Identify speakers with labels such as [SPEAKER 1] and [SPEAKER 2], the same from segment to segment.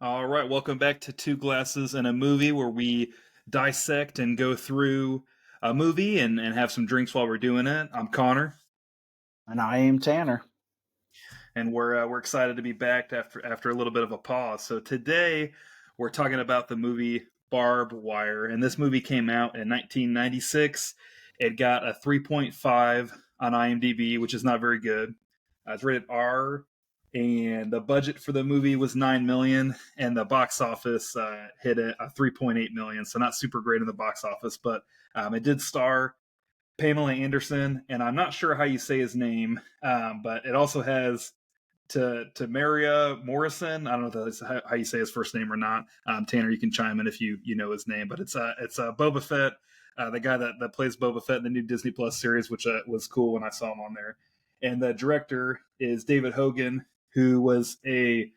[SPEAKER 1] All right, welcome back to Two Glasses and a Movie, where we dissect and go through a movie and have some drinks while we're doing it. I'm Connor,
[SPEAKER 2] And I am Tanner.
[SPEAKER 1] and we're excited to be back after a little bit of a pause. So today we're talking about the movie Barb Wire, and this movie came out in 1996. It got a 3.5 on IMDb, which is not very good. It's rated R, and the budget for the movie was 9 million, and the box office hit a 3.8 million. So not super great in the box office, but it did star Pamela Anderson, and I'm not sure how you say his name, but it also has to Maria Morrison. I don't know if that's how you say his first name or not. Tanner, you can chime in if you know his name, but it's Boba Fett, the guy that plays Boba Fett in the new Disney Plus series, which was cool when I saw him on there. And the director is David Hogan, who was a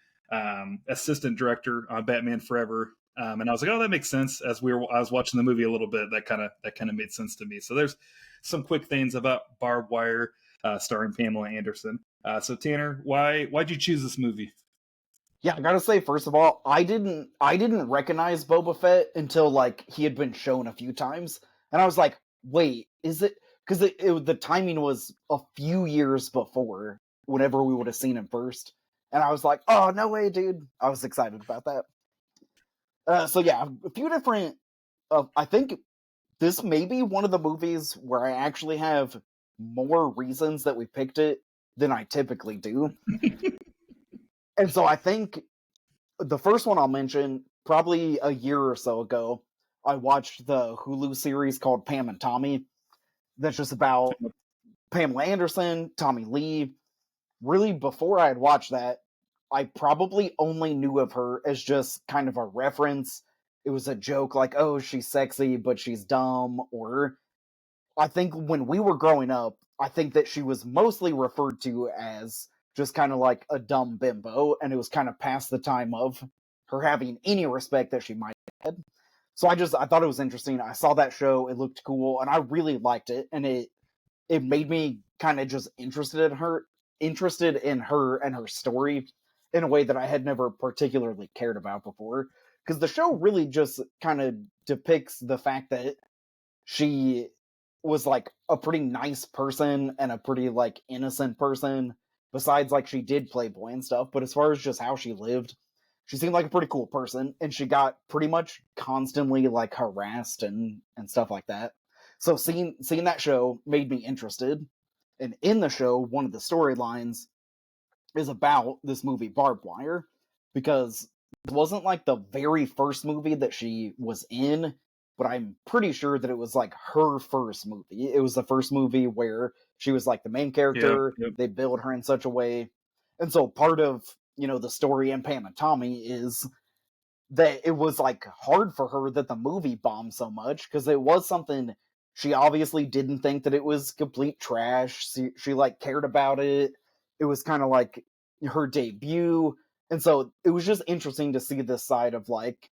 [SPEAKER 1] assistant director on Batman Forever. And I was like, oh, that makes sense. I was watching the movie a little bit, that kind of made sense to me. So there's some quick things about Barbed Wire, starring Pamela Anderson. So Tanner, why'd you choose this movie?
[SPEAKER 2] Yeah, I gotta say, first of all, I didn't recognize Boba Fett until like he had been shown a few times, and I was like, wait, is it? Because the timing was a few years before whenever we would have seen him first, and I was like, oh no way, dude! I was excited about that. So yeah, a few different. I think this may be one of the movies where I actually have more reasons that we picked it than I typically do. And so I think the first one I'll mention, probably a year or so ago, I watched the Hulu series called Pam and Tommy. That's just about Pamela Anderson, Tommy Lee. Really, before I had watched that, I probably only knew of her as just kind of a reference. It was a joke like, oh, she's sexy, but she's dumb. Or I think when we were growing up, I think that she was mostly referred to as just kind of like a dumb bimbo, and it was kind of past the time of her having any respect that she might have had. So I thought it was interesting. I saw that show, it looked cool, and I really liked it, and it made me kind of just interested in her and her story in a way that I had never particularly cared about before. Because the show really just kind of depicts the fact that she was like a pretty nice person and a pretty like innocent person. Besides, like she did Playboy and stuff, but as far as just how she lived, she seemed like a pretty cool person, and she got pretty much constantly like harassed and stuff like that. So seeing that show made me interested. And in the show, one of the storylines is about this movie Barbed Wire, because it wasn't like the very first movie that she was in, but I'm pretty sure that it was like her first movie. It was the first movie where she was like the main
[SPEAKER 1] Yep,
[SPEAKER 2] character.
[SPEAKER 1] yep.
[SPEAKER 2] They build her in such a way. And so part of, the story in Pam and Tommy is that it was like hard for her that the movie bombed so much, because it was something she obviously didn't think that it was complete trash. She like cared about it. It was kind of like her debut. And so it was just interesting to see this side of like,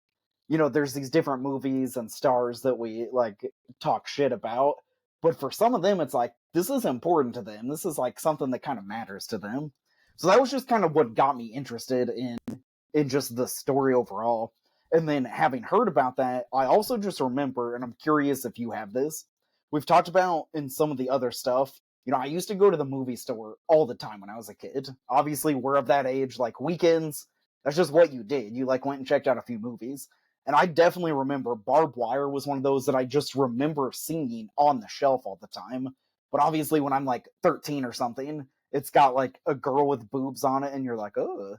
[SPEAKER 2] there's these different movies and stars that we like talk shit about. But for some of them, it's like, this is important to them. This is like something that kind of matters to them. So that was just kind of what got me interested in just the story overall. And then having heard about that, I also just remember, and I'm curious if you have this, we've talked about in some of the other stuff. I used to go to the movie store all the time when I was a kid. Obviously, we're of that age, like weekends, that's just what you did. You like went and checked out a few movies. And I definitely remember Barbed Wire was one of those that I just remember seeing on the shelf all the time. But obviously, when I'm like 13 or something, it's got like a girl with boobs on it, and you're like, oh,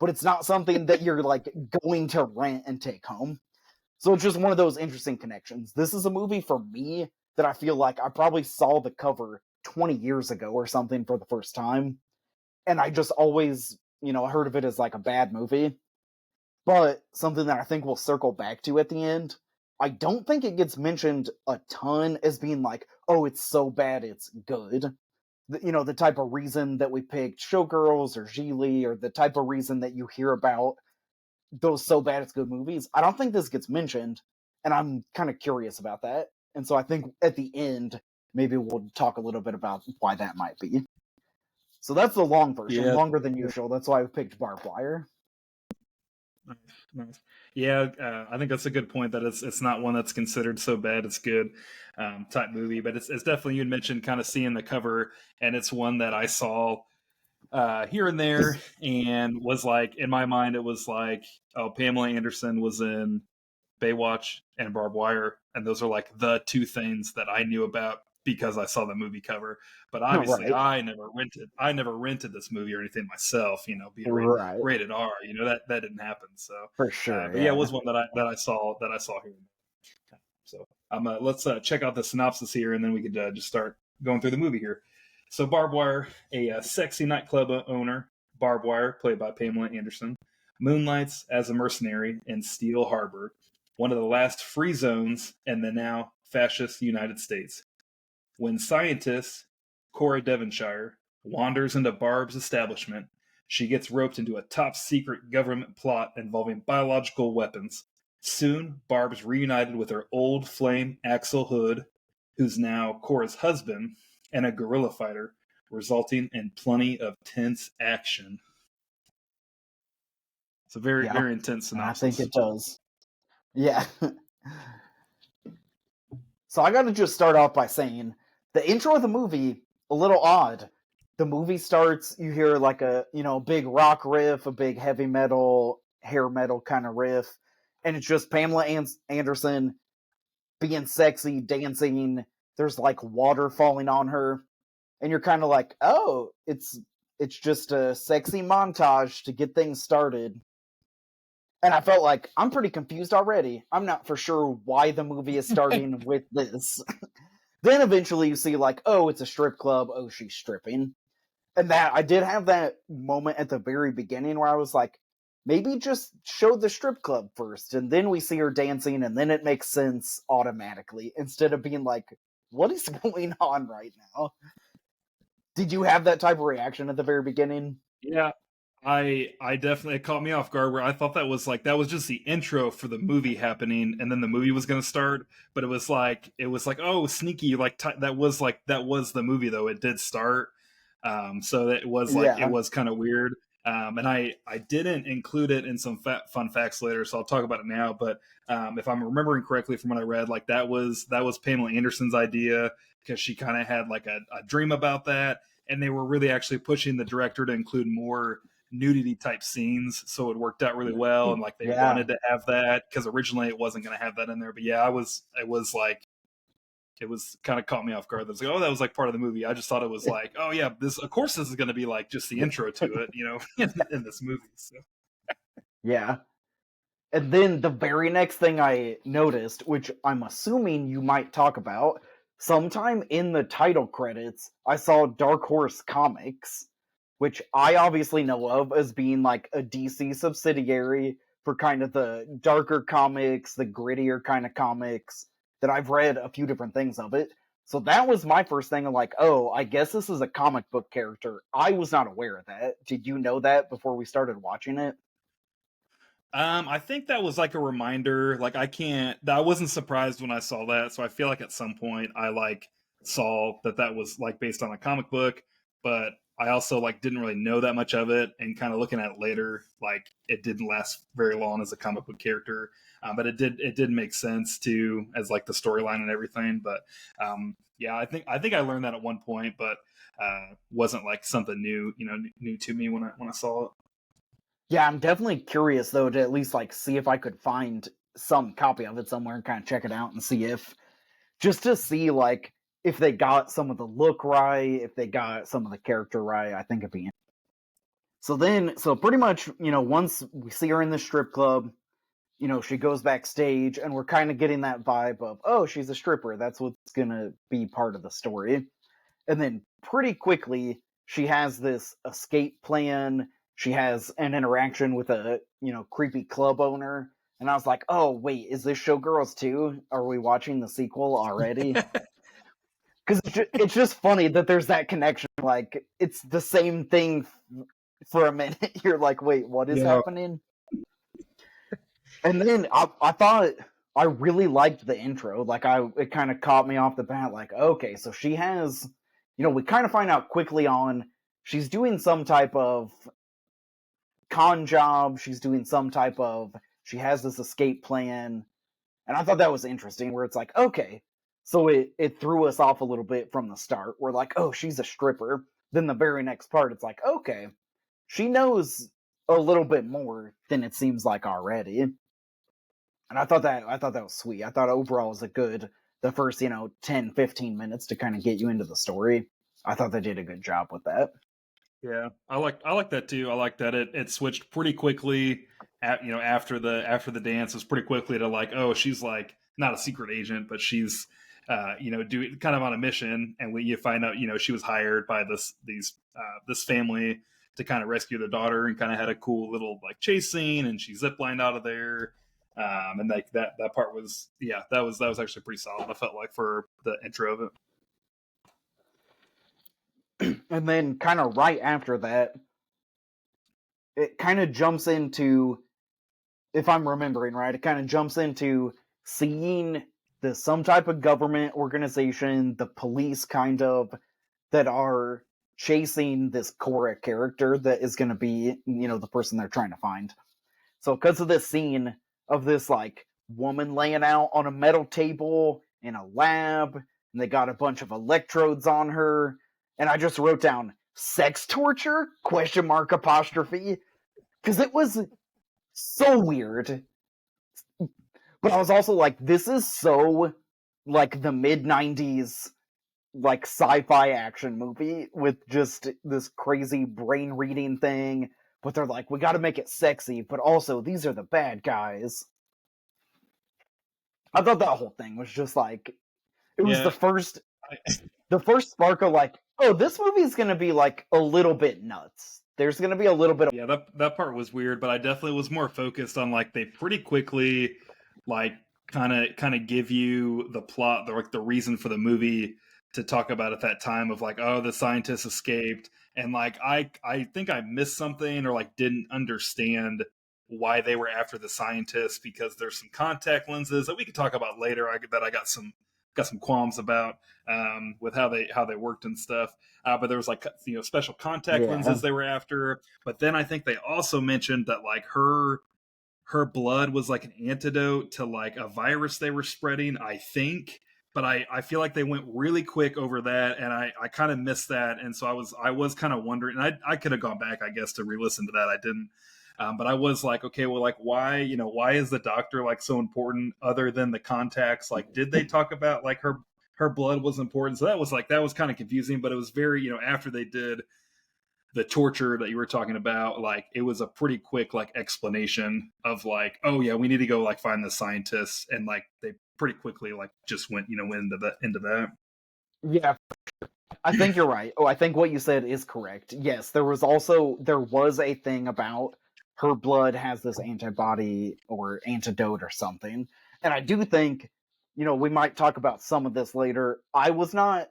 [SPEAKER 2] but it's not something that you're like going to rent and take home. So it's just one of those interesting connections. This is a movie for me that I feel like I probably saw the cover 20 years ago or something for the first time. And I just always, heard of it as like a bad movie. But something that I think we'll circle back to at the end. I don't think it gets mentioned a ton as being like, oh, it's so bad it's good. The type of reason that we picked Showgirls or Gigli, or the type of reason that you hear about those so bad it's good movies. I don't think this gets mentioned, and I'm kind of curious about that. And so I think at the end, maybe we'll talk a little bit about why that might be. So that's the long version,
[SPEAKER 1] Yeah.
[SPEAKER 2] longer than usual. That's why we picked Barbed Wire.
[SPEAKER 1] Nice, nice. Yeah, I think that's a good point. That it's not one that's considered so bad it's good type movie, but it's definitely, you had mentioned kind of seeing the cover, and it's one that I saw here and there, and was like, in my mind it was like, oh, Pamela Anderson was in Baywatch and Barbed Wire, and those are like the two things that I knew about because I saw the movie cover. But obviously,
[SPEAKER 2] Right,
[SPEAKER 1] I never rented this movie or anything myself. Be it
[SPEAKER 2] right,
[SPEAKER 1] rated R. That didn't happen. So,
[SPEAKER 2] for sure,
[SPEAKER 1] but yeah, it
[SPEAKER 2] yeah.
[SPEAKER 1] was one that I saw here. So, let's check out the synopsis here, and then we could just start going through the movie here. So, Barbed Wire, a sexy nightclub owner, Barbed Wire, played by Pamela Anderson, moonlights as a mercenary in Steel Harbor, one of the last free zones in the now fascist United States. When scientist Cora Devonshire wanders into Barb's establishment, she gets roped into a top secret government plot involving biological weapons. Soon, Barb's reunited with her old flame, Axel Hood, who's now Cora's husband, and a guerrilla fighter, resulting in plenty of tense action. It's a very,
[SPEAKER 2] Yeah,
[SPEAKER 1] very intense
[SPEAKER 2] I think
[SPEAKER 1] synopsis.
[SPEAKER 2] it does. Yeah. So I got to just start off by saying the intro of the movie a little odd. The movie starts, you hear like a big rock riff, a big heavy metal, hair metal kind of riff, and it's just Pamela Anderson being sexy, dancing. There's like water falling on her, and you're kind of like, oh, it's just a sexy montage to get things started. And I felt like I'm pretty confused already. I'm not for sure why the movie is starting with this. Then eventually you see like, oh, it's a strip club. Oh, she's stripping. And that I did have that moment at the very beginning where I was like, maybe just show the strip club first, and then we see her dancing, and then it makes sense automatically instead of being like, what is going on right now? Did you have that type of reaction at the very beginning?
[SPEAKER 1] Yeah, I definitely, it caught me off guard where I thought that was just the intro for the movie happening, and then the movie was going to start. But it was like, oh, sneaky, like that was the movie, though it did start. So it
[SPEAKER 2] Yeah.
[SPEAKER 1] was kind of weird. And I didn't include it in some fun facts later, so I'll talk about it now. But if I'm remembering correctly from what I read, like that was Pamela Anderson's idea, because she kind of had like a dream about that, and they were really actually pushing the director to include more nudity type scenes, so it worked out really well, and like they
[SPEAKER 2] Yeah.
[SPEAKER 1] wanted to have that because originally it wasn't going to have that in there. But yeah, it was kind of caught me off guard. That was like, oh, that was like part of the movie. I just thought it was like, oh yeah, this is going to be like just the intro to it, in this movie. So.
[SPEAKER 2] Yeah. And then the very next thing I noticed, which I'm assuming you might talk about, sometime in the title credits, I saw Dark Horse Comics, which I obviously know of as being like a DC subsidiary for kind of the darker comics, the grittier kind of comics that I've read a few different things of it. So that was my first thing. I'm like, oh, I guess this is a comic book character. I was not aware of that. Did you know that before we started watching it?
[SPEAKER 1] I think that was like a reminder. Like I wasn't surprised when I saw that. So I feel like at some point I like saw that was like based on a comic book, but I also like didn't really know that much of it. And kind of looking at it later, like it didn't last very long as a comic book character, but it did make sense too as like the storyline and everything. But yeah, I think I learned that at one point, but wasn't like something new, new to me when I saw it.
[SPEAKER 2] Yeah, I'm definitely curious though to at least like see if I could find some copy of it somewhere and kind of check it out and see if just to see like if they got some of the look right, if they got some of the character right. I think it'd be so pretty much, once we see her in the strip club, she goes backstage and we're kind of getting that vibe of, oh, she's a stripper. That's what's gonna be part of the story. And then pretty quickly she has this escape plan. She has an interaction with a creepy club owner, and I was like, oh wait, is this Showgirls 2? Are we watching the sequel already? Because it's just funny that there's that connection. Like it's the same thing for a minute. You're like, wait, what is
[SPEAKER 1] Yeah.
[SPEAKER 2] happening? And then I thought I really liked the intro. Like it kind of caught me off the bat. Like, okay, so she has, we kind of find out quickly on she's doing some type of con job. She's doing some type of. She has this escape plan, and I thought that was interesting. Where it's like, okay, so it threw us off a little bit from the start. We're like, oh, she's a stripper. Then the very next part, it's like, okay, she knows a little bit more than it seems like already. And I thought that was sweet. I thought overall it was a good the first, 10, 15 minutes to kind of get you into the story. I thought they did a good job with that.
[SPEAKER 1] Yeah, I like that too. I like that it switched pretty quickly after the dance was pretty quickly to like, oh, she's like not a secret agent, but she's doing kind of on a mission, and you find out she was hired by this family to kind of rescue their daughter, and kind of had a cool little like chase scene, and she ziplined out of there. And like that part was that was actually pretty solid. I felt like for the intro of it.
[SPEAKER 2] And then kind of right after that, it kind of jumps into, if I'm remembering right, it kind of jumps into seeing some type of government organization, the police kind of, that are chasing this Cora character that is going to be, the person they're trying to find. So because of this scene of this like woman laying out on a metal table in a lab, and they got a bunch of electrodes on her, and I just wrote down sex torture question mark apostrophe because it was so weird. But I was also like, this is so like the mid 90s like sci-fi action movie with just this crazy brain reading thing, but they're like, we got to make it sexy, but also these are the bad guys. I thought that whole thing was just like, it was
[SPEAKER 1] Yeah,
[SPEAKER 2] the first spark of like, oh, this movie's gonna be like a little bit nuts. There's gonna be a little bit of
[SPEAKER 1] yeah, that part was weird, but I definitely was more focused on like they pretty quickly like kind of give you the plot, the reason for the movie to talk about at that time of like, oh, the scientists escaped, and like I think I missed something or like didn't understand why they were after the scientists, because there's some contact lenses that we could talk about later. That I got some qualms about with how they worked and stuff. But there was like special contact
[SPEAKER 2] yeah.
[SPEAKER 1] lenses they were after. But then I think they also mentioned that like her blood was like an antidote to like a virus they were spreading, I think. But I feel like they went really quick over that, and I kind of missed that, and so I was kind of wondering, and I could have gone back, I guess, to re-listen to that. I didn't, but I was like, okay, well, like why is the doctor like so important other than the contacts? Like, did they talk about like her blood was important? So that was kind of confusing, but it was very after they did the torture that you were talking about, like it was a pretty quick like explanation of like, oh yeah, we need to go like find the scientists, and like they pretty quickly like just went into that.
[SPEAKER 2] Yeah, I think you're right. Oh, I think what you said is correct. Yes, there was a thing about her blood has this antibody or antidote or something. And I do think, we might talk about some of this later. I was not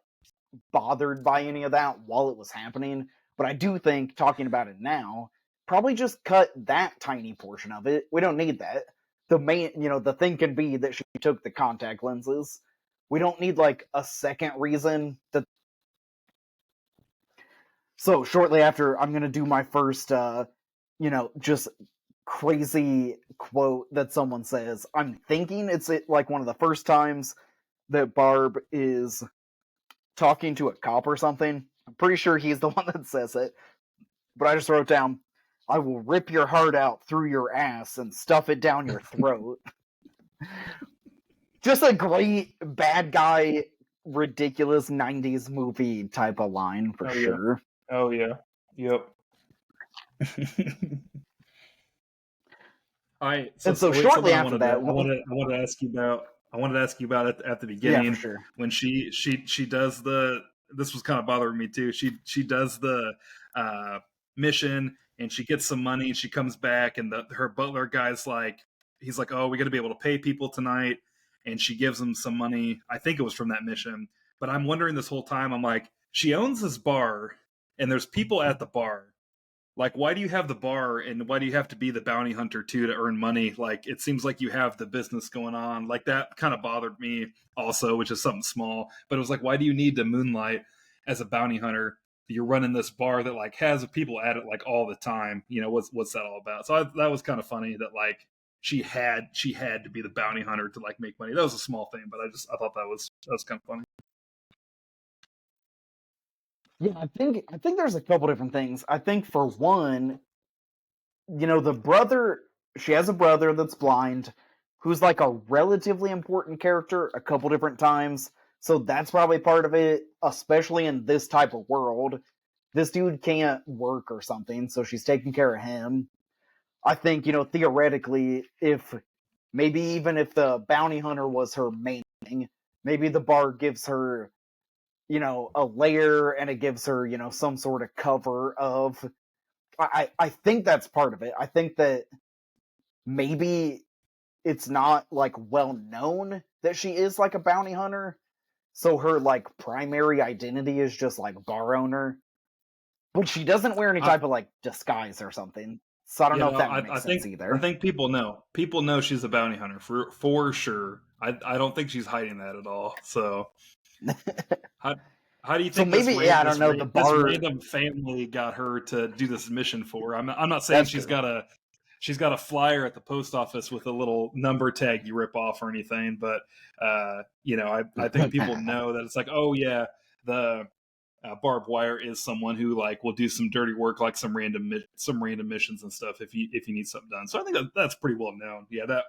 [SPEAKER 2] bothered by any of that while it was happening, but I do think talking about it now, probably just cut that tiny portion of it. We don't need that. The main, the thing can be that she took the contact lenses. We don't need like a second reason that. So shortly after, I'm gonna do my first, just crazy quote that someone says. I'm thinking it's like one of the first times that Barb is talking to a cop or something. I'm pretty sure he's the one that says it, but I just wrote down, "I will rip your heart out through your ass and stuff it down your throat." Just a great bad guy, ridiculous '90s movie type of line for
[SPEAKER 1] Oh yeah.
[SPEAKER 2] sure.
[SPEAKER 1] Oh yeah. Yep. All right.
[SPEAKER 2] And so
[SPEAKER 1] Wait,
[SPEAKER 2] shortly
[SPEAKER 1] something
[SPEAKER 2] after that,
[SPEAKER 1] I wanted to ask you about. I wanted to ask you about it at the
[SPEAKER 2] yeah, for
[SPEAKER 1] beginning
[SPEAKER 2] sure.
[SPEAKER 1] when she does the. This was kind of bothering me too. She does the uh, mission, and she gets some money, and she comes back, and her butler guy's like, he's like, oh, we're gonna be able to pay people tonight, and she gives him some money. I think it was from that mission, but I'm wondering this whole time. I'm like, she owns this bar, and there's people at the bar. Like, why do you have the bar, and why do you have to be the bounty hunter too to earn money? Like, it seems like you have the business going on. Like, that kind of bothered me also, which is something small, but it was like, why do you need to moonlight as a bounty hunter? you're running this bar that like has people at it like all the time. You know, what's that all about? So that was kind of funny that like she had to be the bounty hunter to like make money. That was a small thing, but I thought that was kind of funny.
[SPEAKER 2] Yeah, I think there's a couple different things. I think for one, the brother, she has a brother that's blind who's like a relatively important character a couple different times. So that's probably part of it, especially in this type of world. This dude can't work or something, so she's taking care of him. I think, theoretically, if maybe even if the bounty hunter was her main thing, maybe the bar gives her, a layer and it gives her, some sort of cover of. I think that's part of it. I think that maybe it's not like well known that she is like a bounty hunter. So her like primary identity is just like bar owner. But she doesn't wear any
[SPEAKER 1] I,
[SPEAKER 2] type of like disguise or something. So I don't know if that
[SPEAKER 1] I
[SPEAKER 2] makes
[SPEAKER 1] think
[SPEAKER 2] sense
[SPEAKER 1] I
[SPEAKER 2] either.
[SPEAKER 1] think people know. People know she's a bounty hunter for sure. I don't think she's hiding that at all. So how how do you
[SPEAKER 2] So
[SPEAKER 1] think this
[SPEAKER 2] maybe, yeah, I don't know. The
[SPEAKER 1] this
[SPEAKER 2] bar,
[SPEAKER 1] random family got her to do this mission for? I'm not saying
[SPEAKER 2] that's true.
[SPEAKER 1] she's got a flyer at the post office with a little number tag you rip off or anything, but I think people know that it's like, oh yeah, the barbed wire is someone who like will do some dirty work, like some random missions and stuff if you need something done. So I think that's pretty well known. Yeah,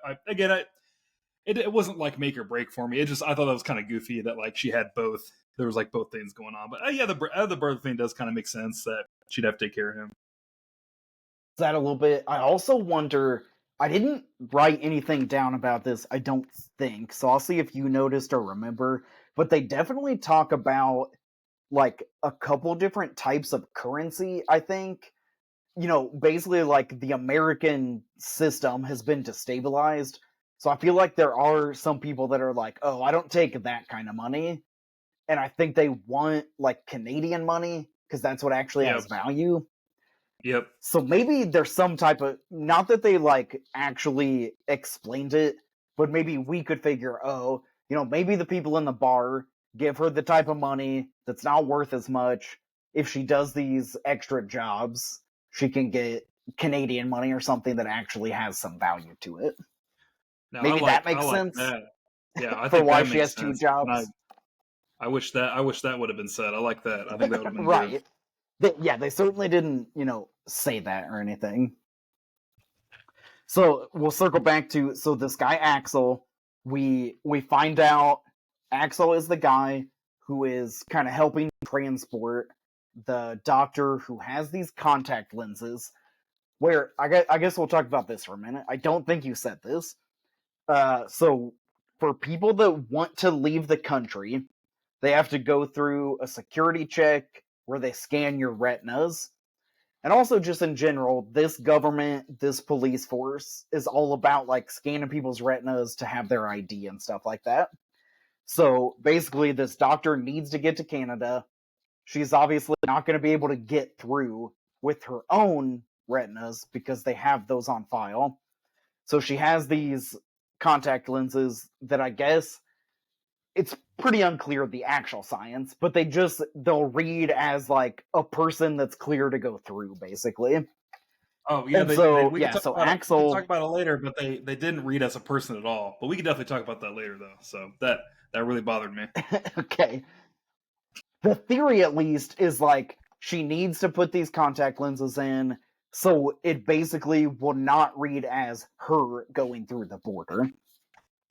[SPEAKER 1] it wasn't like make or break for me. I thought that was kind of goofy that like she had both. There was like both things going on, but yeah, the brother thing does kind of make sense that she'd have to take care of him.
[SPEAKER 2] That a little bit. I also wonder, I didn't write anything down about this, I don't think. So I'll see if you noticed or remember. But they definitely talk about like a couple different types of currency, I think. Basically like the American system has been destabilized. So I feel like there are some people that are like, oh, I don't take that kind of money. And I think they want like Canadian money because that's what actually
[SPEAKER 1] Yep,
[SPEAKER 2] has value.
[SPEAKER 1] yep.
[SPEAKER 2] So maybe there's some type of, not that they like actually explained it, but maybe we could figure, oh, maybe the people in the bar give her the type of money that's not worth as much. If she does these extra jobs, she can get Canadian money or something that actually has some value to it.
[SPEAKER 1] Now
[SPEAKER 2] Maybe that
[SPEAKER 1] I
[SPEAKER 2] makes
[SPEAKER 1] like
[SPEAKER 2] sense
[SPEAKER 1] that. Yeah, I
[SPEAKER 2] for
[SPEAKER 1] think
[SPEAKER 2] why
[SPEAKER 1] that
[SPEAKER 2] she
[SPEAKER 1] makes
[SPEAKER 2] has two
[SPEAKER 1] sense, and
[SPEAKER 2] jobs.
[SPEAKER 1] I wish that would have been said. I like that. I think that would have been good.
[SPEAKER 2] Right. Yeah, they certainly didn't, say that or anything. So we'll circle back to, so this guy Axel, we find out Axel is the guy who is kind of helping transport the doctor who has these contact lenses. Where I guess we'll talk about this for a minute. I don't think you said this. So for people that want to leave the country, they have to go through a security check where they scan your retinas. And also, just in general, this government, this police force is all about like scanning people's retinas to have their ID and stuff like that. So basically, this doctor needs to get to Canada. She's obviously not going to be able to get through with her own retinas because they have those on file. So she has these contact lenses that I guess it's pretty unclear the actual science, but they'll read as like a person that's clear to go through, basically.
[SPEAKER 1] Oh yeah,
[SPEAKER 2] And so
[SPEAKER 1] we could
[SPEAKER 2] yeah,
[SPEAKER 1] talk
[SPEAKER 2] so
[SPEAKER 1] about it. We could talk
[SPEAKER 2] Axel,
[SPEAKER 1] about it later, but they didn't read as a person at all. But we could definitely talk about that later, though. So that really bothered me.
[SPEAKER 2] okay, the theory at least is like she needs to put these contact lenses in, so it basically will not read as her going through the border.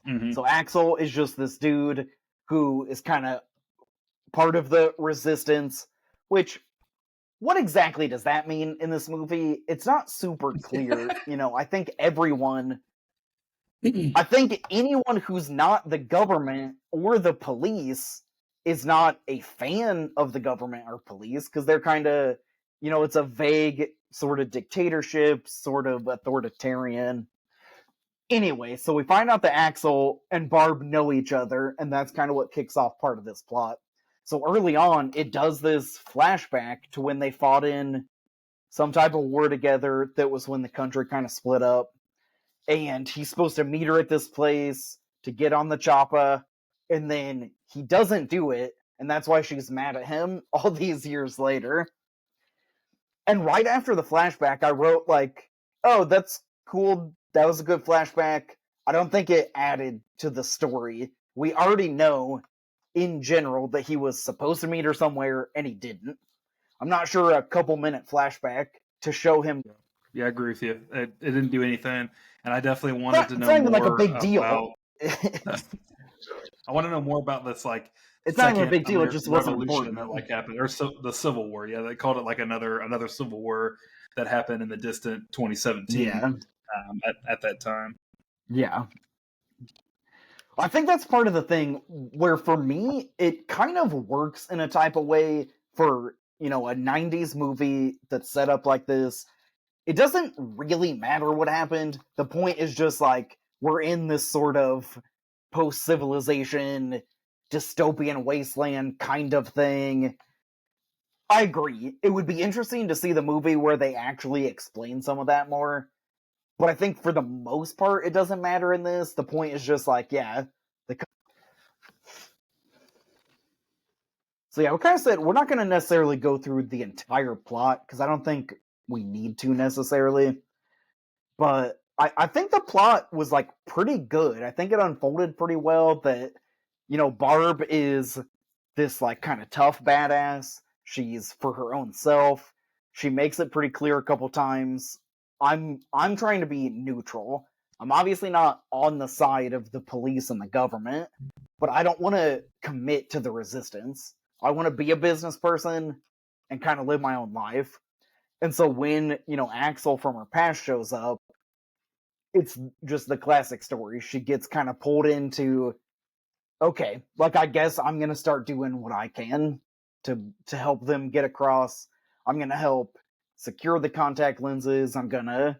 [SPEAKER 1] Hmm.
[SPEAKER 2] So Axel is just this dude who is kind of part of the resistance, which what exactly does that mean in this movie? It's not super clear. I think anyone who's not the government or the police is not a fan of the government or police because they're kind of, it's a vague sort of dictatorship, sort of authoritarian. Anyway, so we find out that Axel and Barb know each other, and that's kind of what kicks off part of this plot. So early on, it does this flashback to when they fought in some type of war together that was when the country kind of split up. And he's supposed to meet her at this place to get on the choppa, and then he doesn't do it. and that's why she's mad at him all these years later. And right after the flashback, I wrote, like, oh, that's cool. That was a good flashback. I don't think it added to the story. We already know, in general, that he was supposed to meet her somewhere, and he didn't. I'm not sure a couple-minute flashback to show him.
[SPEAKER 1] Yeah, I agree with you. It didn't do anything, and I definitely wanted to
[SPEAKER 2] It's
[SPEAKER 1] know
[SPEAKER 2] not even like a
[SPEAKER 1] more
[SPEAKER 2] big deal.
[SPEAKER 1] about. I want to know more about this, like,
[SPEAKER 2] It's not even a
[SPEAKER 1] second
[SPEAKER 2] big deal. It just
[SPEAKER 1] American
[SPEAKER 2] wasn't
[SPEAKER 1] Revolution
[SPEAKER 2] important.
[SPEAKER 1] that like happened, or the Civil War. Yeah, they called it like another Civil War that happened in the distant 2017.
[SPEAKER 2] Yeah.
[SPEAKER 1] At that time.
[SPEAKER 2] Yeah. I think that's part of the thing where, for me, it kind of works in a type of way for, a 90s movie that's set up like this. It doesn't really matter what happened. The point is just like, we're in this sort of post-civilization, dystopian wasteland kind of thing. I agree. It would be interesting to see the movie where they actually explain some of that more. But I think for the most part, it doesn't matter in this. The point is just like, yeah. So yeah, we kind of said we're not going to necessarily go through the entire plot because I don't think we need to necessarily. But I think the plot was like pretty good. I think it unfolded pretty well that, Barb is this like kind of tough badass. She's for her own self. She makes it pretty clear a couple times. I'm trying to be neutral. I'm obviously not on the side of the police and the government, but I don't want to commit to the resistance. I want to be a business person and kind of live my own life. And so when, Axel from her past shows up, it's just the classic story. She gets kind of pulled into, okay, like, I guess I'm going to start doing what I can to help them get across. I'm going to help secure the contact lenses. I'm going to,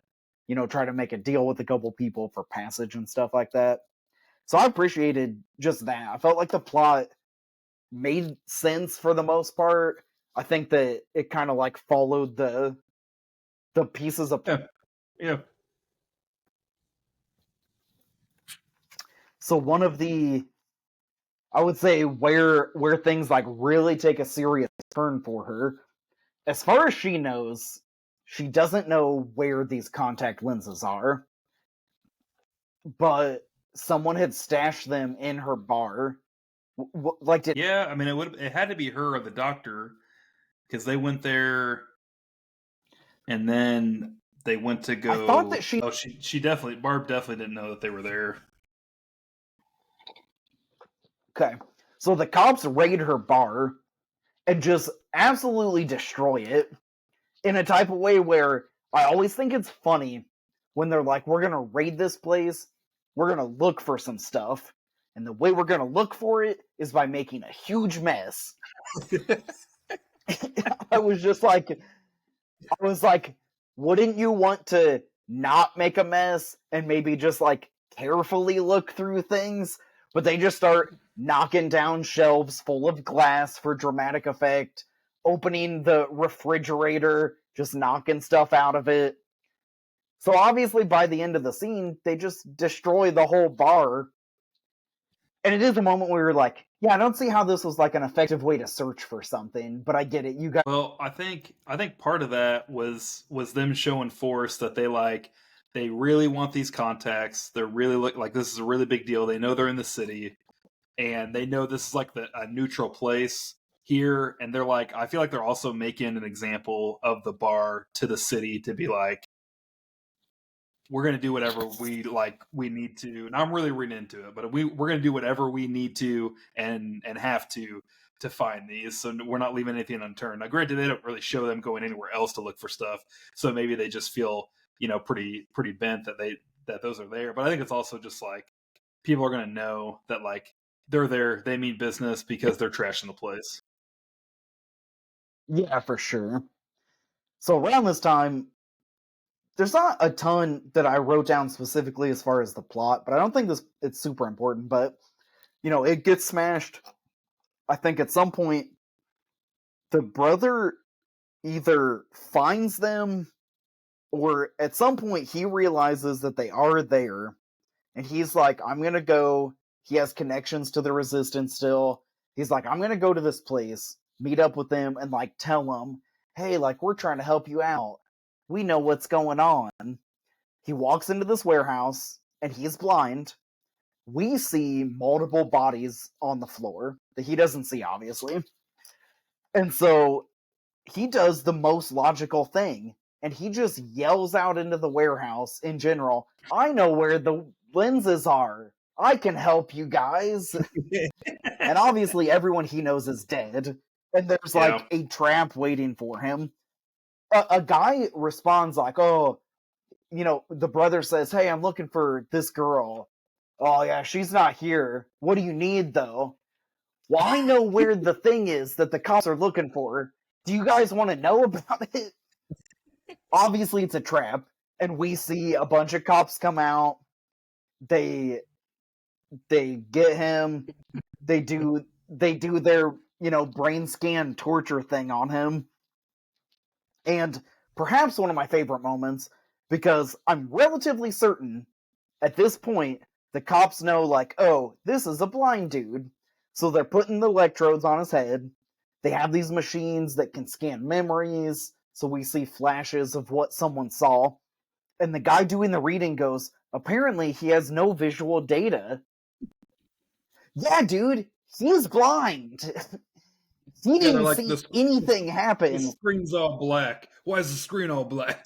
[SPEAKER 2] try to make a deal with a couple people for passage and stuff like that. So I appreciated just that. I felt like the plot made sense for the most part. I think that it kind of like followed the pieces of.
[SPEAKER 1] Yeah.
[SPEAKER 2] So one of the, I would say, where things like really take a serious turn for her, as far as she knows, she doesn't know where these contact lenses are, but someone had stashed them in her bar.
[SPEAKER 1] Yeah, I mean, it had to be her or the doctor, because they went there, and then they went to go.
[SPEAKER 2] I thought that she.
[SPEAKER 1] Oh, she definitely, Barb definitely didn't know that they were there.
[SPEAKER 2] Okay, so the cops raid her bar and just absolutely destroy it in a type of way where I always think it's funny when they're like, we're gonna raid this place, we're gonna look for some stuff, and the way we're gonna look for it is by making a huge mess. I was like, wouldn't you want to not make a mess and maybe just like carefully look through things? But they just start knocking down shelves full of glass for dramatic effect, opening the refrigerator, just knocking stuff out of it. So obviously by the end of the scene, they just destroy the whole bar. And it is a moment where you're like, yeah, I don't see how this was like an effective way to search for something, but I get it. You got.
[SPEAKER 1] Well, I think part of that was them showing force that they really want these contacts. They're really like this is a really big deal. They know they're in the city, and they know this is like a neutral place here. And they're like, I feel like they're also making an example of the bar to the city to be like, we're going to do whatever we need to. And I'm really reading into it, but we're going to do whatever we need to and have to find these. So we're not leaving anything unturned. Now, granted, they don't really show them going anywhere else to look for stuff. So maybe they just feel, pretty bent that those are there. But I think it's also just like people are going to know that like they're there. They mean business because they're trashing the place.
[SPEAKER 2] Yeah, for sure. So around this time, there's not a ton that I wrote down specifically as far as the plot, but I don't think it's super important. But it gets smashed. I think at some point the brother either finds them or at some point he realizes that they are there, and he's like, I'm gonna go. He has connections to the resistance still. He's like, I'm gonna go to this place, meet up with them, and like tell them, hey, like we're trying to help you out. We know what's going on. He walks into this warehouse and he's blind. We see multiple bodies on the floor that he doesn't see, obviously. And so he does the most logical thing and he just yells out into the warehouse in general, I know where the lenses are. I can help you guys. And obviously, everyone he knows is dead. And there's
[SPEAKER 1] Yeah.
[SPEAKER 2] like a trap waiting for him. A guy responds like, oh, the brother says, hey, I'm looking for this girl. Oh, yeah, she's not here. What do you need, though? Well, I know where the thing is that the cops are looking for. Do you guys want to know about it? Obviously, it's a trap. And we see a bunch of cops come out. They get him. They do their, brain scan torture thing on him. And perhaps one of my favorite moments, because I'm relatively certain at this point the cops know, like, oh, this is a blind dude. So they're putting the electrodes on his head. They have these machines that can scan memories, so we see flashes of what someone saw. And the guy doing the reading goes, apparently he has no visual data. Yeah, dude, he's blind. He
[SPEAKER 1] Yeah, they're
[SPEAKER 2] didn't
[SPEAKER 1] like,
[SPEAKER 2] see anything
[SPEAKER 1] the
[SPEAKER 2] happen.
[SPEAKER 1] screen's all black. Why is the screen all black?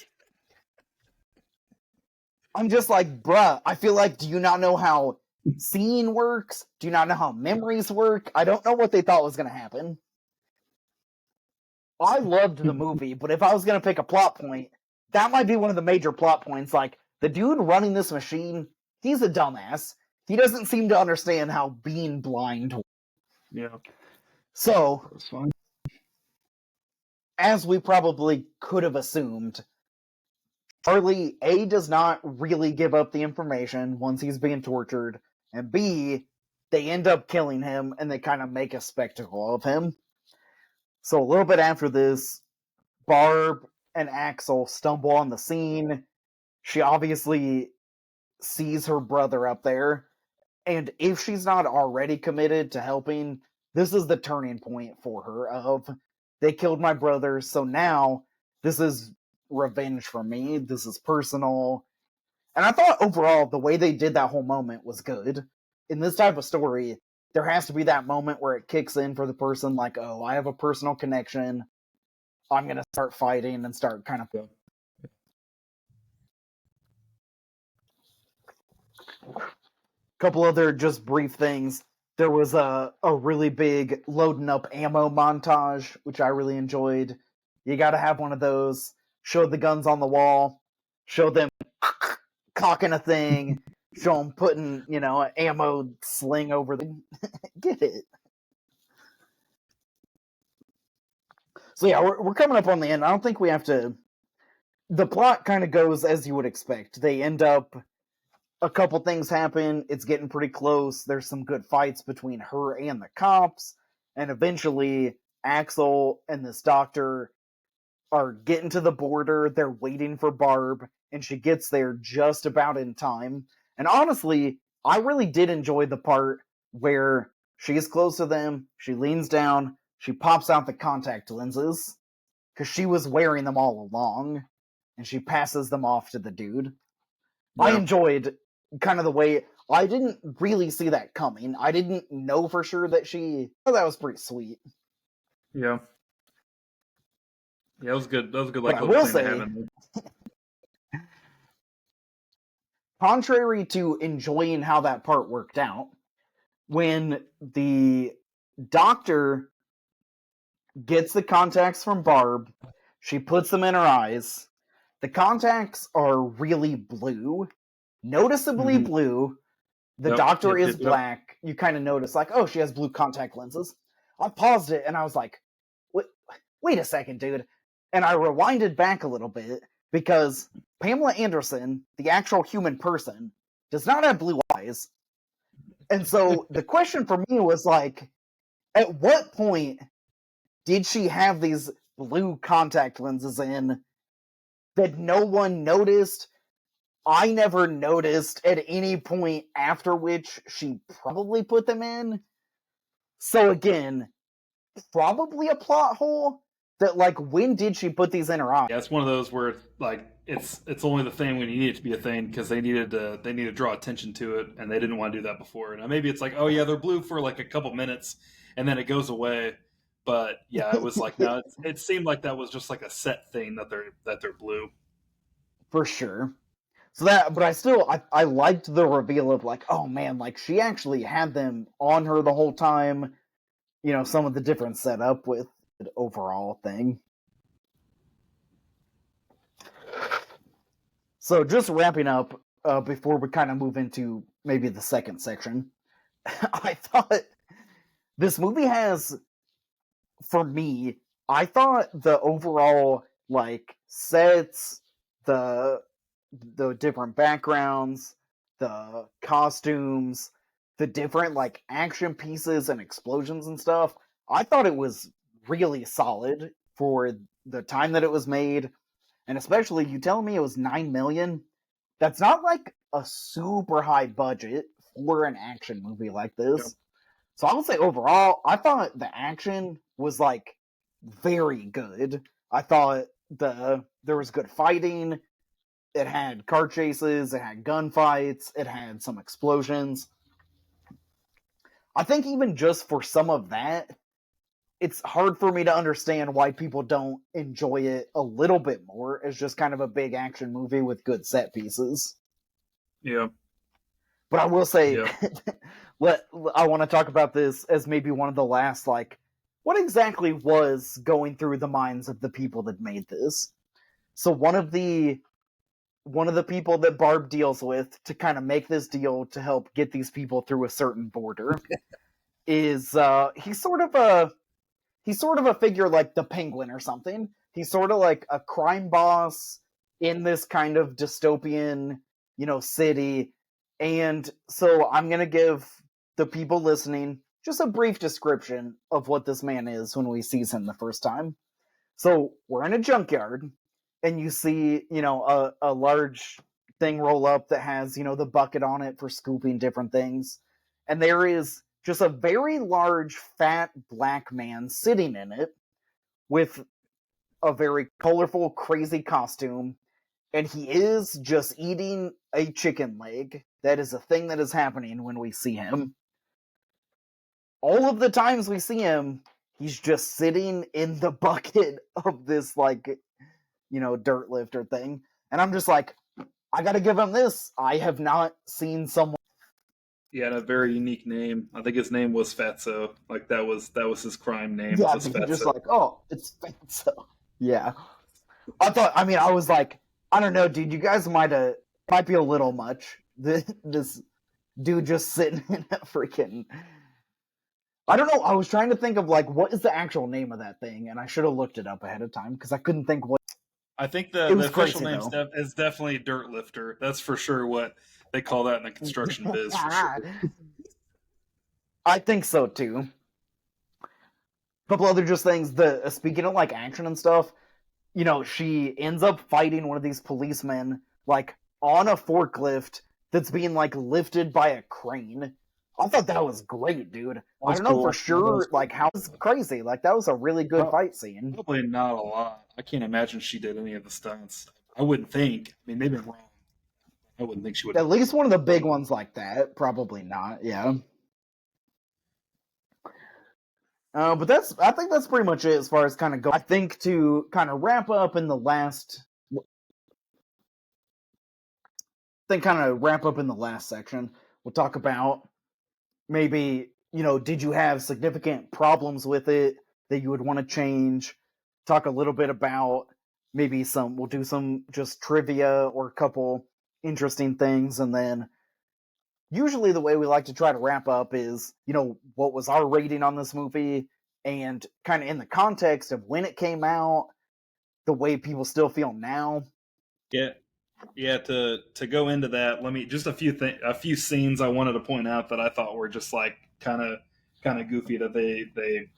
[SPEAKER 2] I'm just like, bruh, I feel like, do you not know how seeing works? Do you not know how memories work? I don't know what they thought was going to happen. I loved the movie, but if I was going to pick a plot point, that might be one of the major plot points. Like, the dude running this machine, he's a dumbass. He doesn't seem to understand how being blind works.
[SPEAKER 1] Yeah.
[SPEAKER 2] So,
[SPEAKER 1] That's fine.
[SPEAKER 2] as we probably could have assumed, Charlie, A, does not really give up the information once he's being tortured, and B, they end up killing him and they kind of make a spectacle of him. So a little bit after this, Barb and Axel stumble on the scene. She obviously sees her brother up there, and if she's not already committed to helping, this is the turning point for her of, they killed my brother, so now this is revenge for me. This is personal. And I thought overall the way they did that whole moment was good. In this type of story, there has to be that moment where it kicks in for the person, like, oh, I have a personal connection. I'm going to start fighting and start kind of. Couple other just brief things. There was a really big loading up ammo montage, which I really enjoyed. You got to have one of those. Show the guns on the wall. Show them cocking a thing. Show them putting, an ammo sling over the. Get it. So yeah, we're coming up on the end. I don't think we have to. The plot kind of goes as you would expect. They end up. A couple things happen. It's getting pretty close. There's some good fights between her and the cops. And eventually, Axel and this doctor are getting to the border. They're waiting for Barb, and she gets there just about in time. And honestly, I really did enjoy the part where she's close to them. She leans down. She pops out the contact lenses because she was wearing them all along. And she passes them off to the dude.
[SPEAKER 1] Yeah.
[SPEAKER 2] I enjoyed kind of the way, I didn't really see that coming. I didn't know for sure that that was pretty sweet.
[SPEAKER 1] Yeah. Yeah, that was good. That was a good,
[SPEAKER 2] But
[SPEAKER 1] like,
[SPEAKER 2] I
[SPEAKER 1] little
[SPEAKER 2] will
[SPEAKER 1] thing to
[SPEAKER 2] say,
[SPEAKER 1] have in there.
[SPEAKER 2] contrary to enjoying how that part worked out, when the doctor gets the contacts from Barb, she puts them in her eyes. The contacts are really blue, noticeably blue. The doctor is black. You kind of notice, like, oh, she has blue contact lenses. I paused it and I was like, wait a second, dude. And I rewinded back a little bit because Pamela Anderson, the actual human person, does not have blue eyes. And so the question for me was like, at what point did she have these blue contact lenses in that no one noticed? I never noticed at any point after which she probably put them in. So again, probably a plot hole that like when did she put these in her eyes?
[SPEAKER 1] Yeah, it's one of those where like it's only the thing when you need it to be a thing because they need to draw attention to it and they didn't want to do that before. And maybe it's like, oh yeah, they're blue for like a couple minutes and then it goes away. But yeah, it was like no, it seemed like that was just like a set thing that they're blue.
[SPEAKER 2] For sure. So that, but I liked the reveal of like, oh man, like she actually had them on her the whole time. You know, some of the different setup with the overall thing. So just wrapping up before we kind of move into maybe the second section, I thought this movie has, for me, I thought the overall like sets, the the different backgrounds, the costumes, the different like action pieces and explosions and stuff. I thought it was really solid for the time that it was made, and especially you telling me it was 9 million. That's not like a super high budget for an action movie like
[SPEAKER 1] Yep.
[SPEAKER 2] this. So I would say overall, I thought the action was like very good. I thought there was good fighting. It had car chases, it had gunfights, it had some explosions. I think even just for some of that, it's hard for me to understand why people don't enjoy it a little bit more as just kind of a big action movie with good set pieces.
[SPEAKER 1] Yeah.
[SPEAKER 2] But I will say,
[SPEAKER 1] Yeah.
[SPEAKER 2] let I want to talk about this as maybe one of the last like what exactly was going through the minds of the people that made this. So one of the people that Barb deals with to kind of make this deal to help get these people through a certain border is he's sort of a figure like the Penguin or something. He's sort of like a crime boss in this kind of dystopian, city. And so I'm going to give the people listening just a brief description of what this man is when we see him the first time. So we're in a junkyard, and you see, a large thing roll up that has, the bucket on it for scooping different things. And there is just a very large, fat black man sitting in it with a very colorful, crazy costume. And he is just eating a chicken leg. That is a thing that is happening when we see him. All of the times we see him, he's just sitting in the bucket of this, like, dirt lifter thing. And I'm just like, I gotta give him this. I have not seen someone.
[SPEAKER 1] He had a very unique name. I think his name was Fatso. Like that was his crime name.
[SPEAKER 2] Yeah,
[SPEAKER 1] Was
[SPEAKER 2] be just
[SPEAKER 1] Fatso.
[SPEAKER 2] like, oh, it's so. Yeah, I was like, I don't know, dude. You guys might be a little much. This dude just sitting in a freaking. I don't know. I was trying to think of like what is the actual name of that thing, and I should have looked it up ahead of time because I couldn't think what.
[SPEAKER 1] I think
[SPEAKER 2] It
[SPEAKER 1] the
[SPEAKER 2] was
[SPEAKER 1] official
[SPEAKER 2] crazy
[SPEAKER 1] name
[SPEAKER 2] though.
[SPEAKER 1] is definitely dirt lifter. That's for sure what they call that in the construction biz for sure.
[SPEAKER 2] I think so too. A couple other just things. The speaking of like action and stuff, she ends up fighting one of these policemen like on a forklift that's being like lifted by a crane. I thought that was great, dude.
[SPEAKER 1] That
[SPEAKER 2] I
[SPEAKER 1] was
[SPEAKER 2] don't know for
[SPEAKER 1] cool. That was
[SPEAKER 2] sure
[SPEAKER 1] cool.
[SPEAKER 2] like how it's crazy. Like that was a really good fight scene.
[SPEAKER 1] Probably not a lot. I can't imagine she did any of the stunts. I wouldn't think. I mean, they've been wrong. I wouldn't think she would.
[SPEAKER 2] At least one of the big ones like that. Probably not. Yeah. But I think that's pretty much it as far as kind of go. I think to kind of wrap up in the last section, we'll talk about maybe, did you have significant problems with it that you would want to change? Talk a little bit about maybe we'll do some just trivia or a couple interesting things. And then usually the way we like to try to wrap up is, what was our rating on this movie and kind of in the context of when it came out, the way people still feel now.
[SPEAKER 1] Yeah, yeah. To go into that, let me just a few scenes I wanted to point out that I thought were just like kind of goofy that they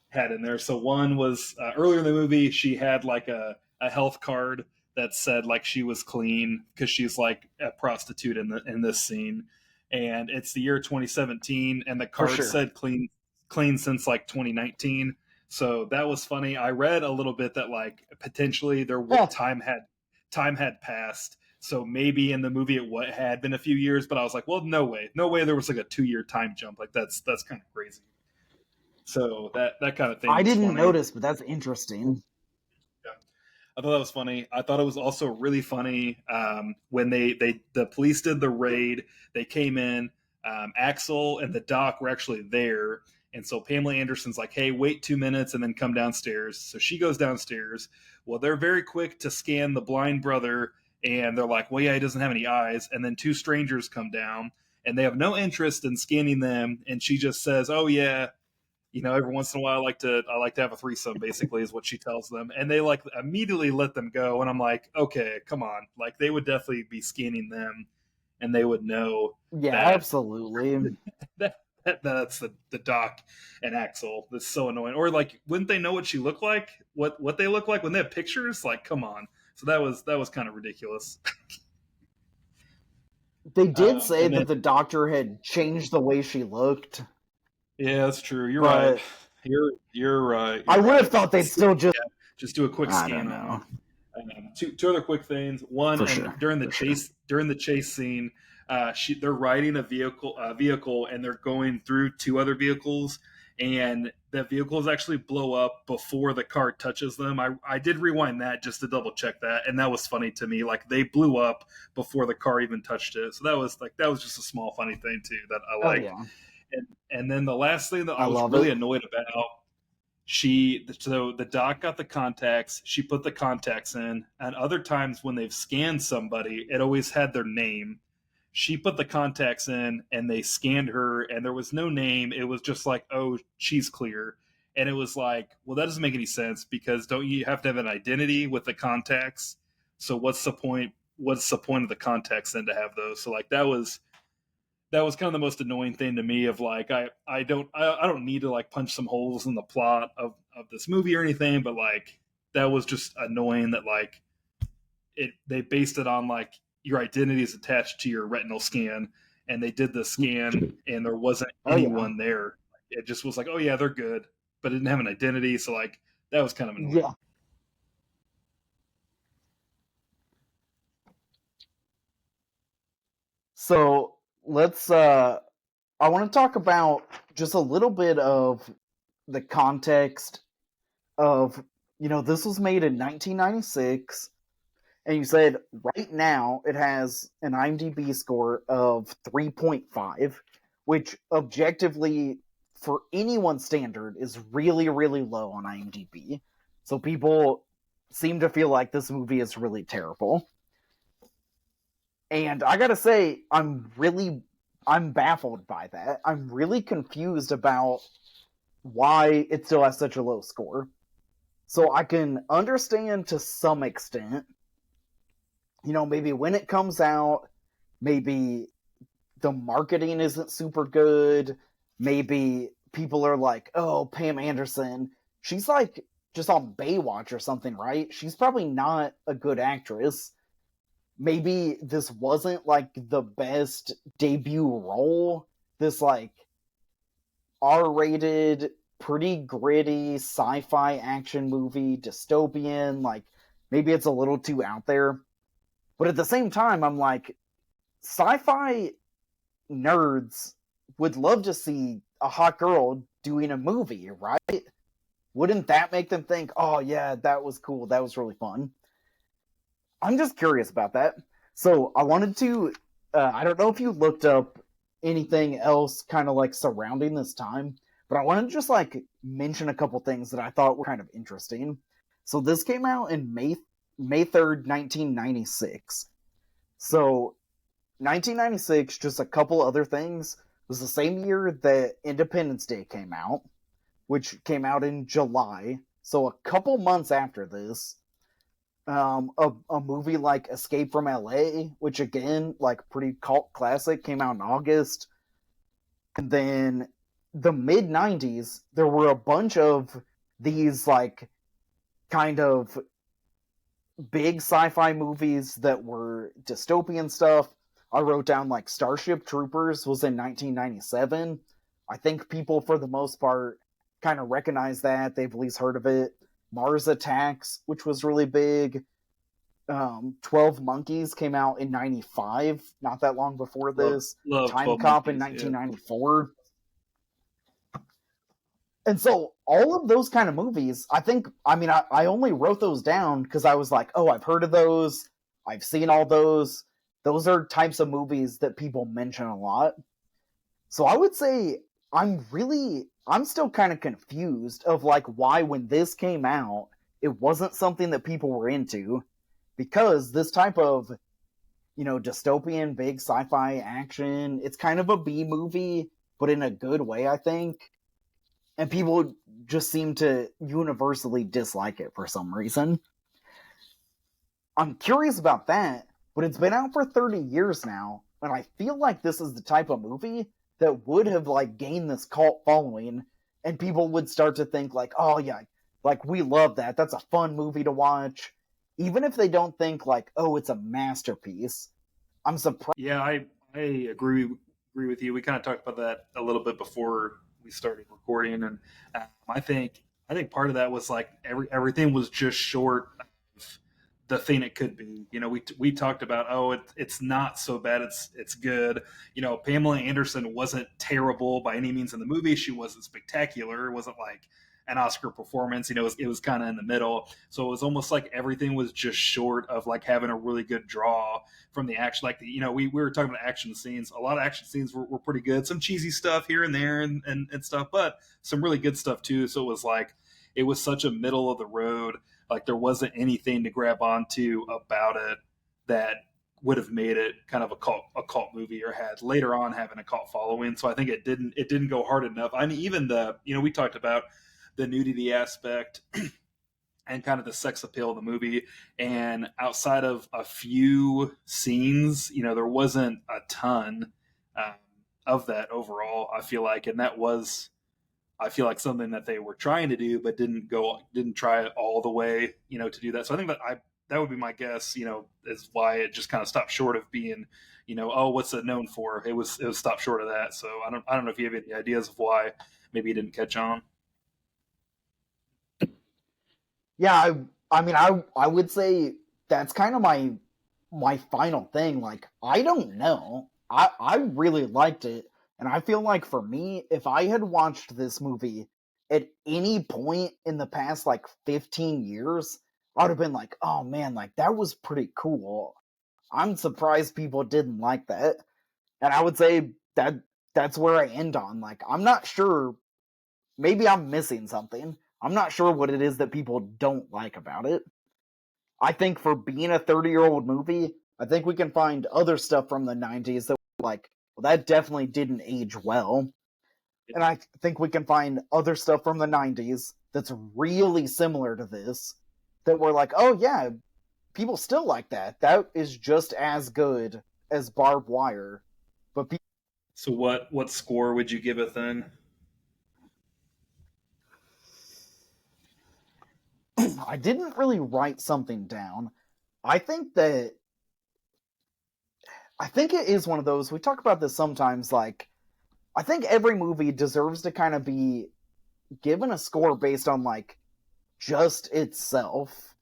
[SPEAKER 1] had in there. So one was earlier in the movie, she had like a health card that said like she was clean because she's like a prostitute in this scene, and it's the year 2017, and the
[SPEAKER 2] For
[SPEAKER 1] card
[SPEAKER 2] sure.
[SPEAKER 1] said clean clean since like 2019. So that was funny. I read a little bit that like potentially time had passed. So maybe in the movie it had been a few years, but I was like, well, no way. There was like a 2 year time jump. Like that's kind of crazy. So that kind of thing
[SPEAKER 2] I
[SPEAKER 1] was
[SPEAKER 2] didn't
[SPEAKER 1] funny.
[SPEAKER 2] notice, but that's interesting.
[SPEAKER 1] Yeah. I thought that was funny. I thought it was also really funny when the police did the raid. They came in. Axel and the doc were actually there, and so Pamela Anderson's like, "Hey, wait 2 minutes and then come downstairs." So she goes downstairs. Well, they're very quick to scan the blind brother, and they're like, "Well, yeah, he doesn't have any eyes." And then two strangers come down, and they have no interest in scanning them. And she just says, "Oh yeah, every once in a while I like to have a threesome," basically is what she tells them. And they like immediately let them go. And I'm like, okay, come on. Like they would definitely be scanning them and they would know
[SPEAKER 2] Yeah,
[SPEAKER 1] that
[SPEAKER 2] absolutely.
[SPEAKER 1] that's the doc and Axel. That's so annoying. Or like, wouldn't they know what she looked like? What they look like when they have pictures? Like, come on. So that was kind of ridiculous.
[SPEAKER 2] They did say
[SPEAKER 1] And then
[SPEAKER 2] that the doctor had changed the way she looked,
[SPEAKER 1] yeah, that's true. You're right.
[SPEAKER 2] but
[SPEAKER 1] You're right.
[SPEAKER 2] I
[SPEAKER 1] You're
[SPEAKER 2] would have
[SPEAKER 1] right.
[SPEAKER 2] thought they'd still just.
[SPEAKER 1] Yeah, just do a quick
[SPEAKER 2] I
[SPEAKER 1] scan
[SPEAKER 2] don't
[SPEAKER 1] on
[SPEAKER 2] know.
[SPEAKER 1] them. Two other quick things. One,
[SPEAKER 2] For
[SPEAKER 1] and
[SPEAKER 2] sure. For sure.
[SPEAKER 1] during the chase scene, they're riding a vehicle, and they're going through two other vehicles, and the vehicles actually blow up before the car touches them. I did rewind that just to double check that, and that was funny to me. Like they blew up before the car even touched it. So that was just a small funny thing too that I
[SPEAKER 2] Oh
[SPEAKER 1] liked.
[SPEAKER 2] yeah,
[SPEAKER 1] And then the last thing that I
[SPEAKER 2] I
[SPEAKER 1] was
[SPEAKER 2] love
[SPEAKER 1] really
[SPEAKER 2] it.
[SPEAKER 1] annoyed about, so the doc got the contacts, she put the contacts in, and other times when they've scanned somebody, it always had their name. She put the contacts in and they scanned her and there was no name. It was just like, oh, she's clear. And it was like, well, that doesn't make any sense because don't you have to have an identity with the contacts? So what's the point? What's the point of the contacts then to have those? So like that was kind of the most annoying thing to me of like I don't need to like punch some holes in the plot of this movie or anything, but like that was just annoying that like they based it on like your identity is attached to your retinal scan, and they did the scan and there wasn't
[SPEAKER 2] Oh yeah,
[SPEAKER 1] anyone there. It just was like, oh yeah, they're good, but it didn't have an identity, so like that was kind of annoying.
[SPEAKER 2] yeah. So let's. I want to talk about just a little bit of the context of this was made in 1996, and you said right now it has an IMDb score of 3.5, which objectively for anyone's standard is really really low on IMDb. So people seem to feel like this movie is really terrible. And I gotta say, I'm baffled by that. I'm really confused about why it still has such a low score. So I can understand to some extent, maybe when it comes out, maybe the marketing isn't super good. Maybe people are like, oh, Pam Anderson, she's like just on Baywatch or something, right? She's probably not a good actress. Maybe this wasn't like the best debut role. This like R-rated, pretty gritty sci-fi action movie, dystopian, like maybe it's a little too out there. But at the same time, I'm like, sci-fi nerds would love to see a hot girl doing a movie, right? Wouldn't that make them think, oh yeah, that was cool, that was really fun? I'm just curious about that. So I wanted to, I don't know if you looked up anything else kind of like surrounding this time, but I wanted to just like mention a couple things that I thought were kind of interesting. So this came out in May 3rd, 1996. So 1996, just a couple other things, was the same year that Independence Day came out, which came out in July. So a couple months after this, a movie like Escape from LA, which again, like pretty cult classic, came out in August. And then the mid 90s, there were a bunch of these like kind of big sci-fi movies that were dystopian stuff. I wrote down like Starship Troopers was in 1997. I think people, for the most part, kind of recognize that. They've at least heard of it. Mars Attacks, which was really big. 12 Monkeys came out in 95, not that long before
[SPEAKER 1] Love
[SPEAKER 2] this.
[SPEAKER 1] love
[SPEAKER 2] Time
[SPEAKER 1] 12
[SPEAKER 2] Cop in
[SPEAKER 1] Monkeys. Yeah.
[SPEAKER 2] 1994. And so all of those kind of movies, I only wrote those down because I was like, oh, I've heard of those. I've seen all those. Those are types of movies that people mention a lot. So I would say I'm still kind of confused of like why when this came out, it wasn't something that people were into, because this type of, dystopian big sci-fi action, it's kind of a B movie, but in a good way, I think. And people just seem to universally dislike it for some reason. I'm curious about that, but it's been out for 30 years now, and I feel like this is the type of movie that would have like gained this cult following, and people would start to think like, oh yeah, like we love that. That's a fun movie to watch. Even if they don't think like, oh, it's a masterpiece. I'm surprised.
[SPEAKER 1] Yeah, I agree with you. We kind of talked about that a little bit before we started recording, and I think part of that was like everything was just short of the thing it could be. We talked about, oh, it's not so bad, it's good. Pamela Anderson wasn't terrible by any means in the movie. She wasn't spectacular. It wasn't like an Oscar performance. It was kind of in the middle. So it was almost like everything was just short of like having a really good draw from the action. Like we were talking about action scenes. A lot of action scenes were pretty good. Some cheesy stuff here and there and stuff, but some really good stuff too. So it was such a middle of the road. Like there wasn't anything to grab onto about it that would have made it kind of a cult movie, or had later on having a cult following. So I think it didn't go hard enough. I mean, even we talked about the nudity aspect and kind of the sex appeal of the movie. And outside of a few scenes, there wasn't a ton um, of that overall. I feel like, and I feel like something that they were trying to do, but didn't try it all the way, to do that. So I think that would be my guess, is why it just kind of stopped short of being, oh, what's it known for? It was stopped short of that. So I don't know if you have any ideas of why maybe it didn't catch on.
[SPEAKER 2] Yeah, I would say that's kind of my final thing. Like, I don't know. I really liked it, and I feel like for me, if I had watched this movie at any point in the past like 15 years, I would have been like, oh man, like that was pretty cool. I'm surprised people didn't like that. And I would say that's where I end on. Like, I'm not sure, maybe I'm missing something. I'm not sure what it is that people don't like about it. I think for being a 30-year-old movie, I think we can find other stuff from the 90s that like, well, that definitely didn't age well. And I think we can find other stuff from the 90s that's really similar to this that we're like, oh yeah, people still like that. That is just as good as Barbed Wire. But
[SPEAKER 1] So what score would you give it then?
[SPEAKER 2] I didn't really write something down. I think that I think it is one of those, we talk about this sometimes, like I think every movie deserves to kind of be given a score based on like just itself.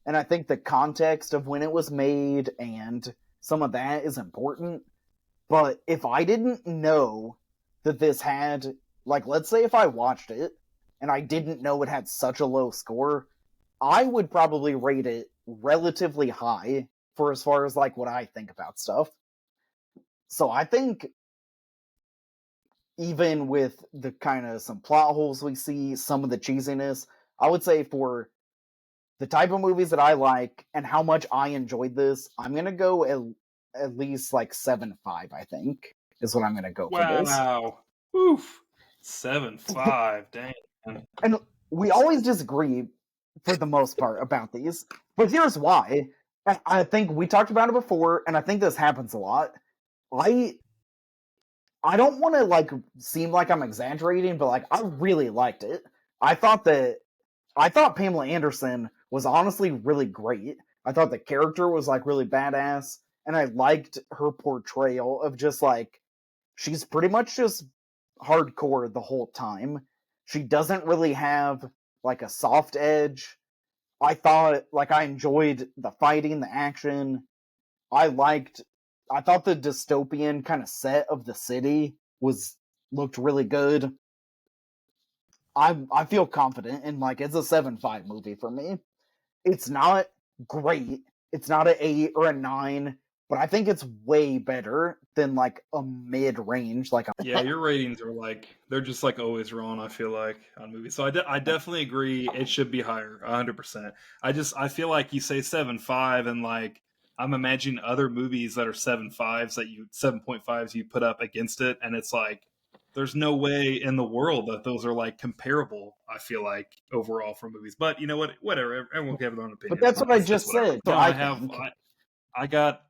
[SPEAKER 2] And I think the context of when it was made and some of that is important. But if I didn't know that this had, like, let's say if I watched it and I didn't know it had such a low score, I would probably rate it relatively high for as far as like what I think about stuff. So I think even with the kind of some plot holes we see, some of the cheesiness, I would say for the type of movies that I like and how much I enjoyed this, I'm gonna go at least like 7.5. I think is what I'm gonna go for this.
[SPEAKER 1] Wow. Oof. 7.5. Dang.
[SPEAKER 2] And we always disagree for the most part about these, but here's why. I think we talked about it before, and I think this happens a lot. I I don't want to like seem like I'm exaggerating, but like I really liked it. I thought that I thought Pamela Anderson was honestly really great. I thought the character was like really badass, and I liked her portrayal of just like she's pretty much just hardcore the whole time. She doesn't really have like a soft edge. I thought like I enjoyed the fighting, the action. I liked I thought the dystopian kind of set of the city was looked really good. I feel confident and like it's a 7.5 movie for me. It's not great. It's not an 8 or a 9, but I think it's way better than like a mid range. Like
[SPEAKER 1] Yeah, your ratings are like they're just like always wrong. I feel like on movies, so I definitely agree it should be higher, 100%. I feel like you say 7.5, and like I'm imagining other movies that are 7.5s that you 7.5s you put up against it, and it's like there's no way in the world that those are like comparable. I feel like overall for movies, but you know what? Whatever. Everyone can have their own
[SPEAKER 2] but
[SPEAKER 1] opinion.
[SPEAKER 2] that's what I
[SPEAKER 1] It's
[SPEAKER 2] just
[SPEAKER 1] whatever.
[SPEAKER 2] said. So
[SPEAKER 1] No,
[SPEAKER 2] I think.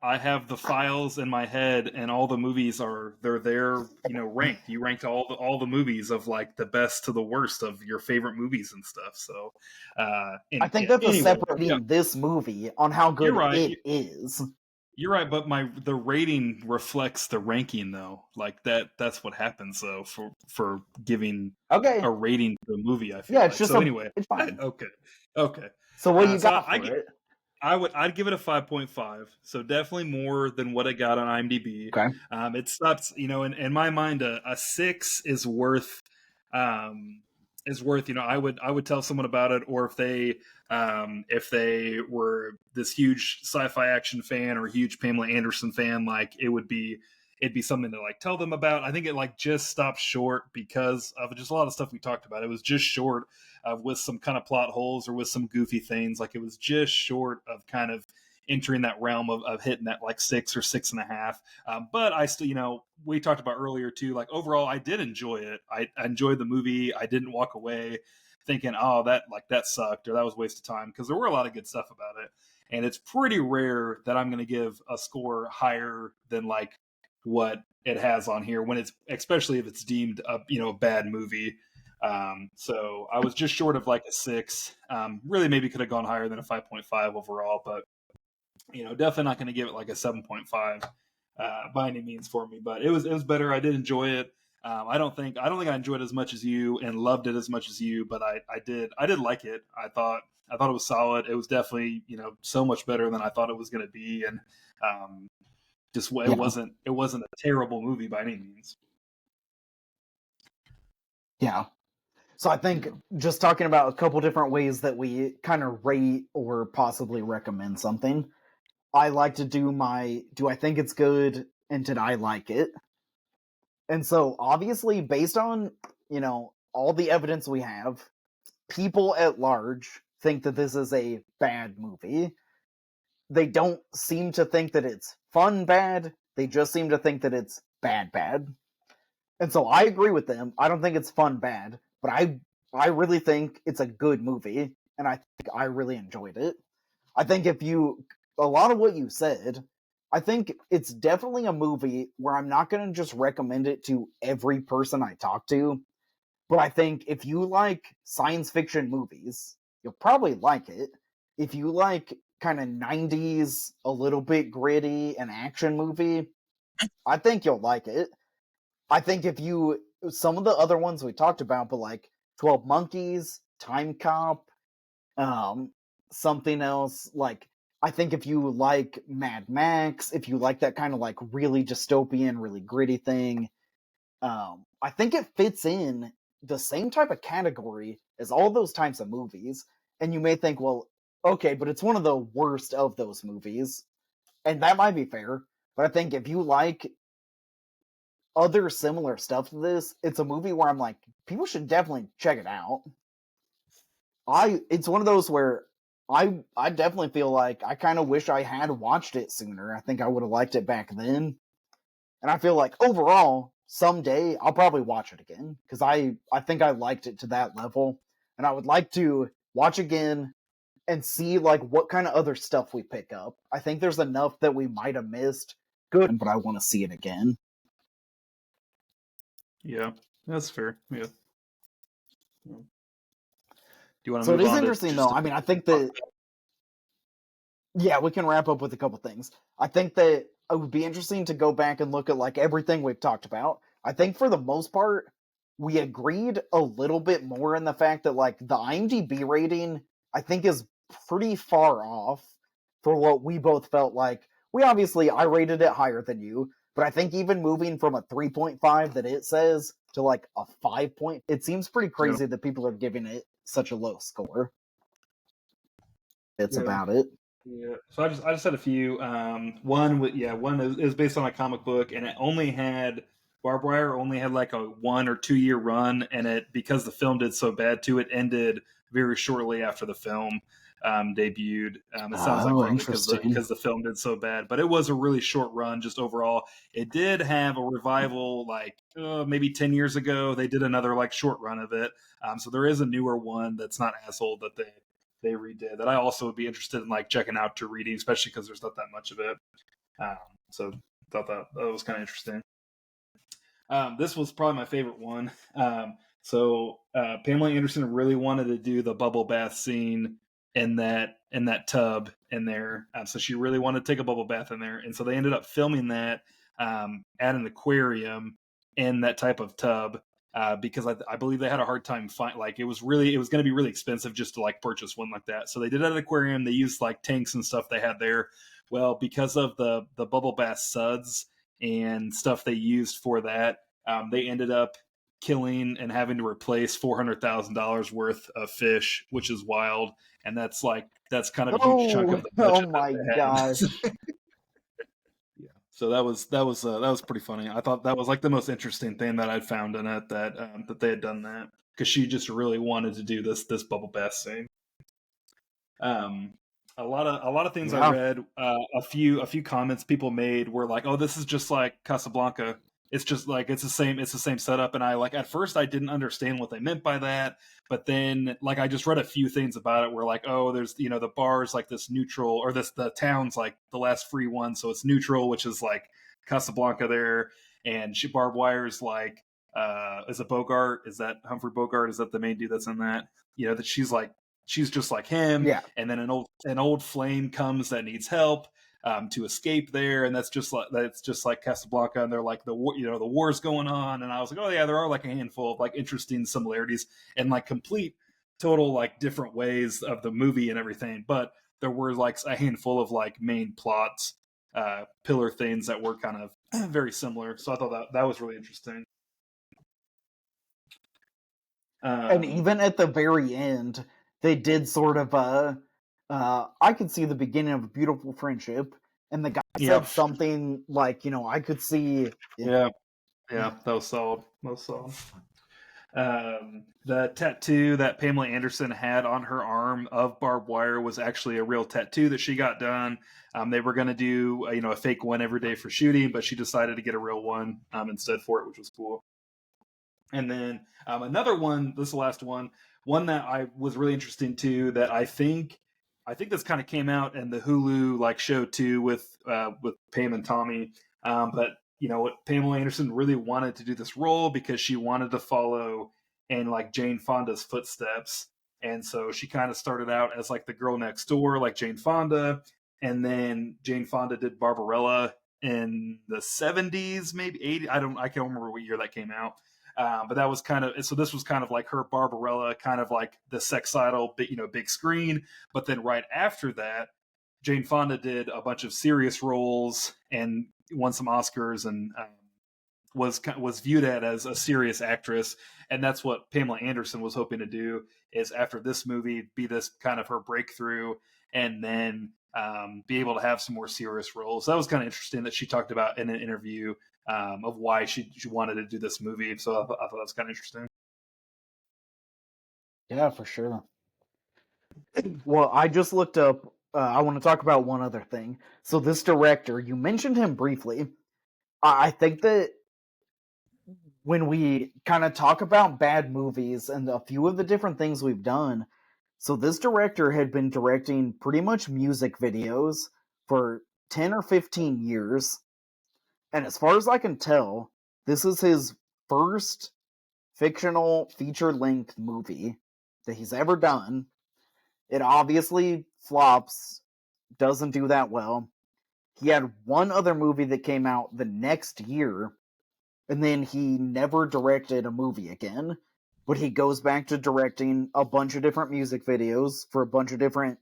[SPEAKER 1] I have the files in my head, and all the movies are they're there, ranked. You ranked all the movies of like the best to the worst of your favorite movies and stuff. So
[SPEAKER 2] I
[SPEAKER 1] and
[SPEAKER 2] think
[SPEAKER 1] yeah,
[SPEAKER 2] that's a
[SPEAKER 1] anyway,
[SPEAKER 2] separate
[SPEAKER 1] yeah,
[SPEAKER 2] this movie on how
[SPEAKER 1] you're
[SPEAKER 2] good
[SPEAKER 1] right.
[SPEAKER 2] it is.
[SPEAKER 1] You're right, but the rating reflects the ranking though. Like that's what happens though for giving
[SPEAKER 2] Okay.
[SPEAKER 1] a rating to a movie, I feel
[SPEAKER 2] Yeah, it's
[SPEAKER 1] like.
[SPEAKER 2] just
[SPEAKER 1] So
[SPEAKER 2] a
[SPEAKER 1] anyway,
[SPEAKER 2] it's fine.
[SPEAKER 1] okay. Okay.
[SPEAKER 2] So what you
[SPEAKER 1] So
[SPEAKER 2] got for it?
[SPEAKER 1] I'd give it a 5.5. So definitely more than what I got on IMDb.
[SPEAKER 2] Okay.
[SPEAKER 1] It stops, in my mind, a 6 um, is worth, I would tell someone about it, or if they were this huge sci-fi action fan or huge Pamela Anderson fan, like it'd be something to like tell them about. I think it like just stopped short because of just a lot of stuff we talked about. It was just short with some kind of plot holes or with some goofy things. Like it was just short of kind of entering that realm of hitting that like 6 or 6.5. But I still, we talked about earlier too, like overall, I did enjoy it. I enjoyed the movie. I didn't walk away thinking, oh, that sucked or that was a waste of time, because there were a lot of good stuff about it. And it's pretty rare that I'm going to give a score higher than like what it has on here when it's, especially if it's deemed a bad movie. So I was just short of like a 6. Really, maybe could have gone higher than a 5.5 overall, but definitely not going to give it like a 7.5 by any means for me. But it was better. I did enjoy it. I don't think I enjoyed it as much as you and loved it as much as you, but I did like it. I thought it was solid. It was definitely so much better than I thought it was going to be, and just it
[SPEAKER 2] Yeah.
[SPEAKER 1] wasn't a terrible movie by any means.
[SPEAKER 2] Yeah. So I think just talking about a couple different ways that we kind of rate or possibly recommend something. I like to do do I think it's good and did I like it? And so obviously based on, all the evidence we have, people at large think that this is a bad movie. They don't seem to think that it's fun bad. They just seem to think that it's bad bad. And so I agree with them. I don't think it's fun bad, but I really think it's a good movie and I think I really enjoyed it. I think a lot of what you said, I think it's definitely a movie where I'm not going to just recommend it to every person I talk to, but I think if you like science fiction movies, you'll probably like it. If you like kind of 90s, a little bit gritty, an action movie, I think you'll like it. I think if you some of the other ones we talked about, but like 12 Monkeys, Time Cop, um, something else like I think if you like Mad Max, if you like that kind of like really dystopian, really gritty thing, I think it fits in the same type of category as all those types of movies. And you may think, well, okay, but it's one of the worst of those movies, and that might be fair. But I think if you like other similar stuff to this, it's a movie where I'm like, people should definitely check it out. It's one of those where I definitely feel like I kind of wish I had watched it sooner. I think I would have liked it back then. And I feel like overall, someday I'll probably watch it again because I think I liked it to that level, and I would like to watch again and see like what kind of other stuff we pick up. I think there's enough that we might have missed. Good, but I want to see it again.
[SPEAKER 1] Yeah, that's fair. Yeah. Do you want to
[SPEAKER 2] So it
[SPEAKER 1] move
[SPEAKER 2] is
[SPEAKER 1] on to
[SPEAKER 2] interesting though.
[SPEAKER 1] just?
[SPEAKER 2] I mean, I think that yeah, we can wrap up with a couple things. I think that it would be interesting to go back and look at like everything we've talked about. I think for the most part, we agreed a little bit more in the fact that like the IMDb rating I think is pretty far off for what we both felt like. I rated it higher than you, but I think even moving from a 3.5 that it says to like a 5 point, it seems pretty
[SPEAKER 1] Yeah.
[SPEAKER 2] crazy that people are giving it such a low score. It's
[SPEAKER 1] Yeah.
[SPEAKER 2] about it.
[SPEAKER 1] Yeah. So I just had a few. One is based on a comic book, and it only had Barbed Wire only had like a 1 or 2 year run, and it because the film did so bad too, it ended very shortly after the film debuted. It sounds like
[SPEAKER 2] Oh,
[SPEAKER 1] partly
[SPEAKER 2] interesting.
[SPEAKER 1] because the film did so bad, but it was a really short run just overall. It did have a revival like maybe 10 years ago. They did another like short run of it. So there is a newer one that's not as old that they redid that I also would be interested in like checking out to reading, especially because there's not that much of it. Um, so thought that was kind of interesting. This was probably my favorite one. Pamela Anderson really wanted to do the bubble bath scene in that tub in there. So she really wanted to take a bubble bath in there, and so they ended up filming that at an aquarium in that type of tub. Because I believe they had a hard time like it was going to be really expensive just to like purchase one like that. So they did it at an aquarium. They used like tanks and stuff they had there. Well, because of the bubble bath suds and stuff they used for that, they ended up killing and having to replace $400,000 worth of fish, which is wild. And that's kind of a huge chunk of
[SPEAKER 2] Oh,
[SPEAKER 1] the
[SPEAKER 2] oh
[SPEAKER 1] budget that
[SPEAKER 2] my
[SPEAKER 1] they had.
[SPEAKER 2] gosh.
[SPEAKER 1] Yeah. So that was pretty funny. I thought that was like the most interesting thing that I'd found in it that they had done that because she just really wanted to do this bubble bath scene. Um, a lot of things I
[SPEAKER 2] Yeah.
[SPEAKER 1] read, a few comments people made were like, "Oh, this is just like Casablanca. It's just like it's the same setup." And I like at first I didn't understand what they meant by that, but then like I just read a few things about it where like, oh, there's the bar's like this neutral or the town's like the last free one, so it's neutral, which is like Casablanca there, and Barbed Wire's like is it Bogart? Is that Humphrey Bogart? Is that the main dude that's in that? That she's just like him,
[SPEAKER 2] Yeah.
[SPEAKER 1] and then an old flame comes that needs help to escape there, and that's just like Casablanca, and they're like the war's going on, and I was like, oh yeah, there are like a handful of like interesting similarities and like complete total like different ways of the movie and everything, but there were like a handful of like main plots, pillar things that were kind of very similar. So I thought that was really interesting.
[SPEAKER 2] And
[SPEAKER 1] Um,
[SPEAKER 2] even at the very end, they did sort of I could see the beginning of a beautiful friendship, and the guy
[SPEAKER 1] yeah,
[SPEAKER 2] said something like, I could see.
[SPEAKER 1] yeah,
[SPEAKER 2] Yeah.
[SPEAKER 1] yeah, that was solid. That was solid. The tattoo that Pamela Anderson had on her arm of barbed wire was actually a real tattoo that she got done. They were going to do a fake one every day for shooting, but she decided to get a real one instead for it, which was cool. And then another one, this is the last one that I was really interesting too. That I think this kind of came out in the Hulu like show too with Pam and Tommy. But what Pamela Anderson really wanted to do this role because she wanted to follow in like Jane Fonda's footsteps, and so she kind of started out as like the girl next door, like Jane Fonda, and then Jane Fonda did Barbarella in the 70s, maybe 80. I can't remember what year that came out. But that was this was kind of like her Barbarella, kind of like the sex idol, big screen. But then right after that, Jane Fonda did a bunch of serious roles and won some Oscars and was viewed as a serious actress. And that's what Pamela Anderson was hoping to do is after this movie be this kind of her breakthrough, and then be able to have some more serious roles. That was kind of interesting that she talked about in an interview of why she wanted to do this movie. So I thought that was kind of interesting.
[SPEAKER 2] Yeah, for sure. Well, I just looked up. I want to talk about one other thing. So, this director, you mentioned him briefly. I think that when we kind of talk about bad movies and a few of the different things we've done, so this director had been directing pretty much music videos for 10 or 15 years. And as far as I can tell, this is his first fictional feature length movie that he's ever done. It obviously flops, doesn't do that well. He had one other movie that came out the next year, and then he never directed a movie again. But he goes back to directing a bunch of different music videos for a bunch of different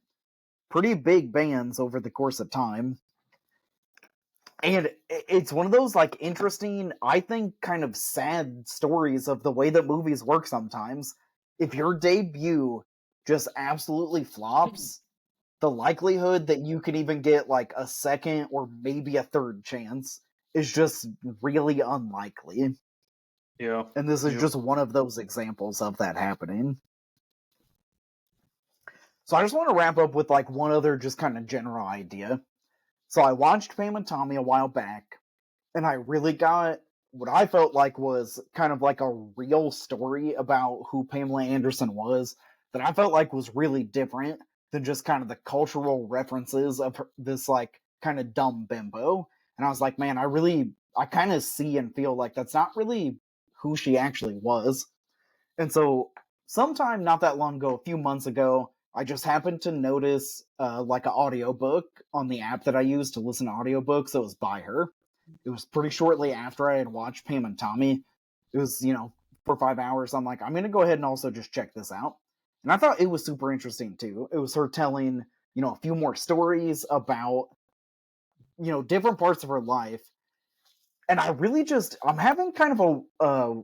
[SPEAKER 2] pretty big bands over the course of time. And it's one of those like interesting, I think, kind of sad stories of the way that movies work sometimes. If your debut just absolutely flops, the likelihood that you can even get like a second or maybe a third chance is just really unlikely.
[SPEAKER 1] Yeah.
[SPEAKER 2] And this is
[SPEAKER 1] Yep.
[SPEAKER 2] just one of those examples of that happening. So I just want to wrap up with like one other just kind of general idea. So I watched Pam and Tommy a while back, and I really got what I felt like was kind of like a real story about who Pamela Anderson was that I felt like was really different than just kind of the cultural references of this like kind of dumb bimbo. And I was like, man, I kind of see and feel like that's not really who she actually was. And so sometime not that long ago, a few months ago, I just happened to notice like an audiobook on the app that I use to listen to audiobooks that was by her. It was pretty shortly after I had watched Pam and Tommy. It was, 4 or 5 hours. I'm like, I'm going to go ahead and also just check this out. And I thought it was super interesting too. It was her telling, a few more stories about, different parts of her life. And I'm having kind of a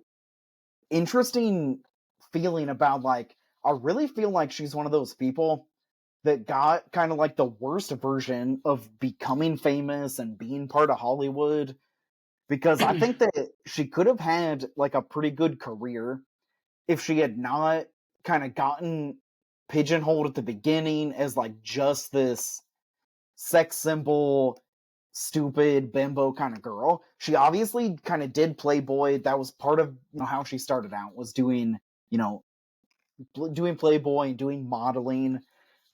[SPEAKER 2] interesting feeling about like, I really feel like she's one of those people that got kind of like the worst version of becoming famous and being part of Hollywood, because I think that she could have had like a pretty good career if she had not kind of gotten pigeonholed at the beginning as like just this sex symbol, stupid bimbo kind of girl. She obviously kind of did Playboy. That was part of how she started out, was doing you know doing Playboy and doing modeling.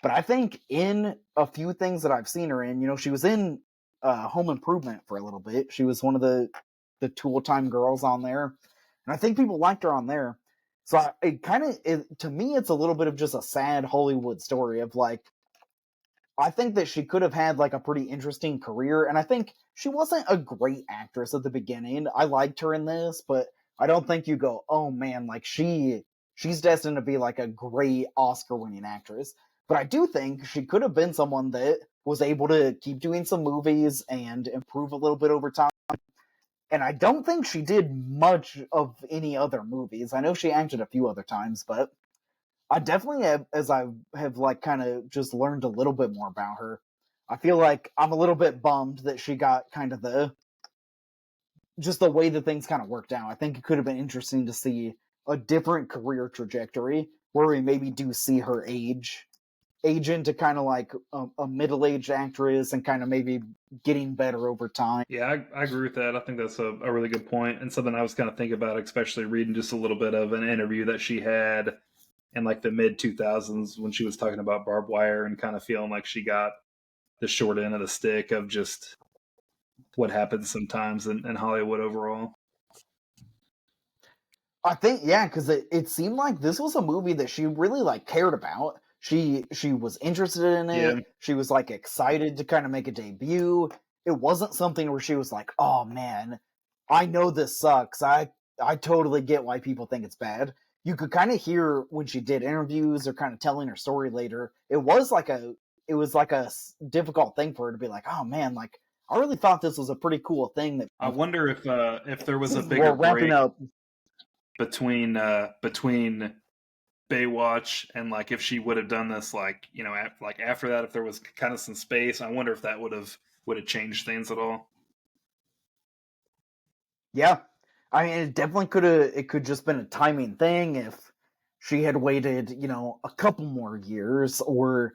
[SPEAKER 2] But I think in a few things that I've seen her in, she was in Home Improvement for a little bit. She was one of the Tool Time girls on there, and I think people liked her on there. So to me, it's a little bit of just a sad Hollywood story of like, I think that she could have had like a pretty interesting career, and I think she wasn't a great actress at the beginning. I liked her in this, but I don't think you go, oh man, like she's destined to be like a great Oscar-winning actress. But I do think she could have been someone that was able to keep doing some movies and improve a little bit over time. And I don't think she did much of any other movies. I know she acted a few other times, but I definitely have, as I have like kind of just learned a little bit more about her, I feel like I'm a little bit bummed that she got kind of just the way that things kind of worked out. I think it could have been interesting to see a different career trajectory where we maybe do see her age into kind of like a middle-aged actress and kind of maybe getting better over time.
[SPEAKER 1] Yeah, I agree with that. I think that's a really good point and something I was kind of thinking about, especially reading just a little bit of an interview that she had in like the mid 2000s when she was talking about barbed wire and kind of feeling like she got the short end of the stick of just what happens sometimes in Hollywood overall.
[SPEAKER 2] I think, yeah, because it seemed like this was a movie that she really like cared about. She was interested in
[SPEAKER 1] Yeah,
[SPEAKER 2] it. She was like excited to kind of make a debut. It wasn't something where she was like, "Oh man, I know this sucks. I totally get why people think it's bad." You could kind of hear when she did interviews or kind of telling her story later. It was like difficult thing for her to be like, "Oh man, like I really thought this was a pretty cool thing that."
[SPEAKER 1] I wonder if there was a bigger
[SPEAKER 2] Well, wrapping
[SPEAKER 1] break
[SPEAKER 2] up.
[SPEAKER 1] between Baywatch and like if she would have done this like like after that, if there was kind of some space, I wonder if that would have changed things at all.
[SPEAKER 2] Yeah. I mean, it definitely it could just been a timing thing if she had waited, a couple more years, or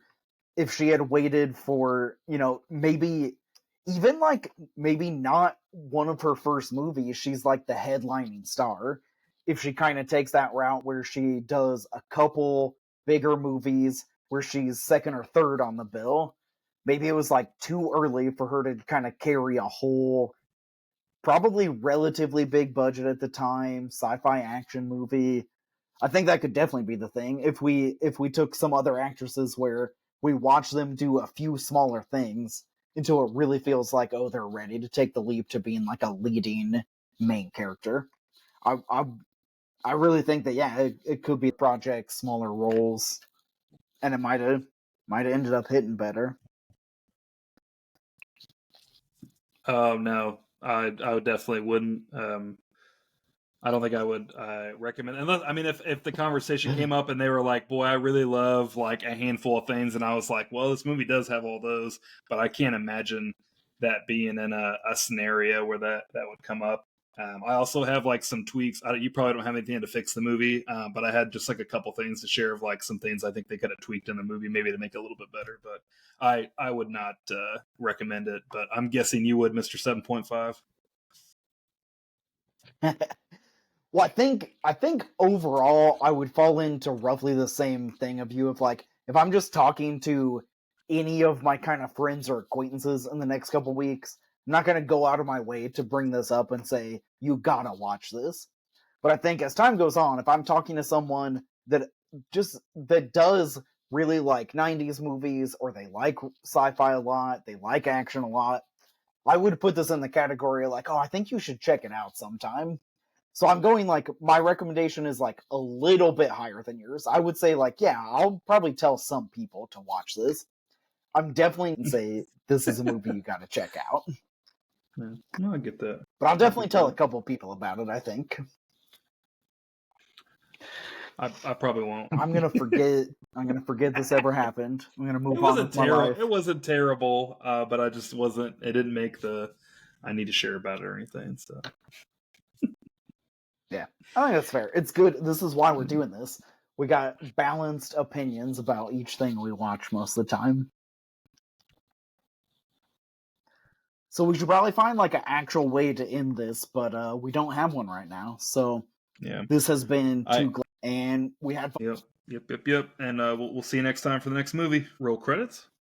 [SPEAKER 2] if she had waited for, maybe even like maybe not one of her first movies, she's like the headlining star. If she kind of takes that route where she does a couple bigger movies where she's second or third on the bill, maybe it was like too early for her to kind of carry a whole probably relatively big budget at the time sci-fi action movie. I think that could definitely be the thing if we took some other actresses where we watch them do a few smaller things until it really feels like, oh, they're ready to take the leap to being like a leading main character. I really think that it could be a project, smaller roles, and it might have ended up hitting better.
[SPEAKER 1] Oh no, I definitely wouldn't. I don't think I would recommend. Unless, I mean, if the conversation came up and they were like, "Boy, I really love like a handful of things," and I was like, "Well, this movie does have all those," but I can't imagine that being in a scenario where that would come up. I also have like some tweaks. You probably don't have anything to fix the movie, but I had just like a couple things to share of like some things I think they could have tweaked in the movie, maybe to make it a little bit better. But I would not recommend it. But I'm guessing you would, Mister 7.5.
[SPEAKER 2] Well, I think overall I would fall into roughly the same thing of you, of like, if I'm just talking to any of my kind of friends or acquaintances in the next couple weeks, I'm not going to go out of my way to bring this up and say you gotta watch this. But I think as time goes on, if I'm talking to someone that does really like 90s movies, or they like sci-fi a lot, they like action a lot, I would put this in the category like, oh, I think you should check it out sometime. So I'm going like, my recommendation is like a little bit higher than yours. I would say like, yeah, I'll probably tell some people to watch this. I'm definitely say this is a movie you got to check out.
[SPEAKER 1] Yeah, no, I get that.
[SPEAKER 2] But I'll definitely tell a
[SPEAKER 1] that.
[SPEAKER 2] couple people about it, I think.
[SPEAKER 1] I probably won't.
[SPEAKER 2] I'm gonna forget this ever happened. I'm gonna move
[SPEAKER 1] It
[SPEAKER 2] on
[SPEAKER 1] wasn't
[SPEAKER 2] with my
[SPEAKER 1] terrible.
[SPEAKER 2] life.
[SPEAKER 1] It wasn't terrible, but I just wasn't. It didn't make the. I need to share about it or anything. So
[SPEAKER 2] Yeah, I think that's fair. It's good. This is why we're doing this. We got balanced opinions about each thing we watch most of the time. So we should probably find like an actual way to end this, but we don't have one right now. So
[SPEAKER 1] yeah,
[SPEAKER 2] this has been and we had fun.
[SPEAKER 1] Yep. And we'll see you next time for the next movie. Roll credits.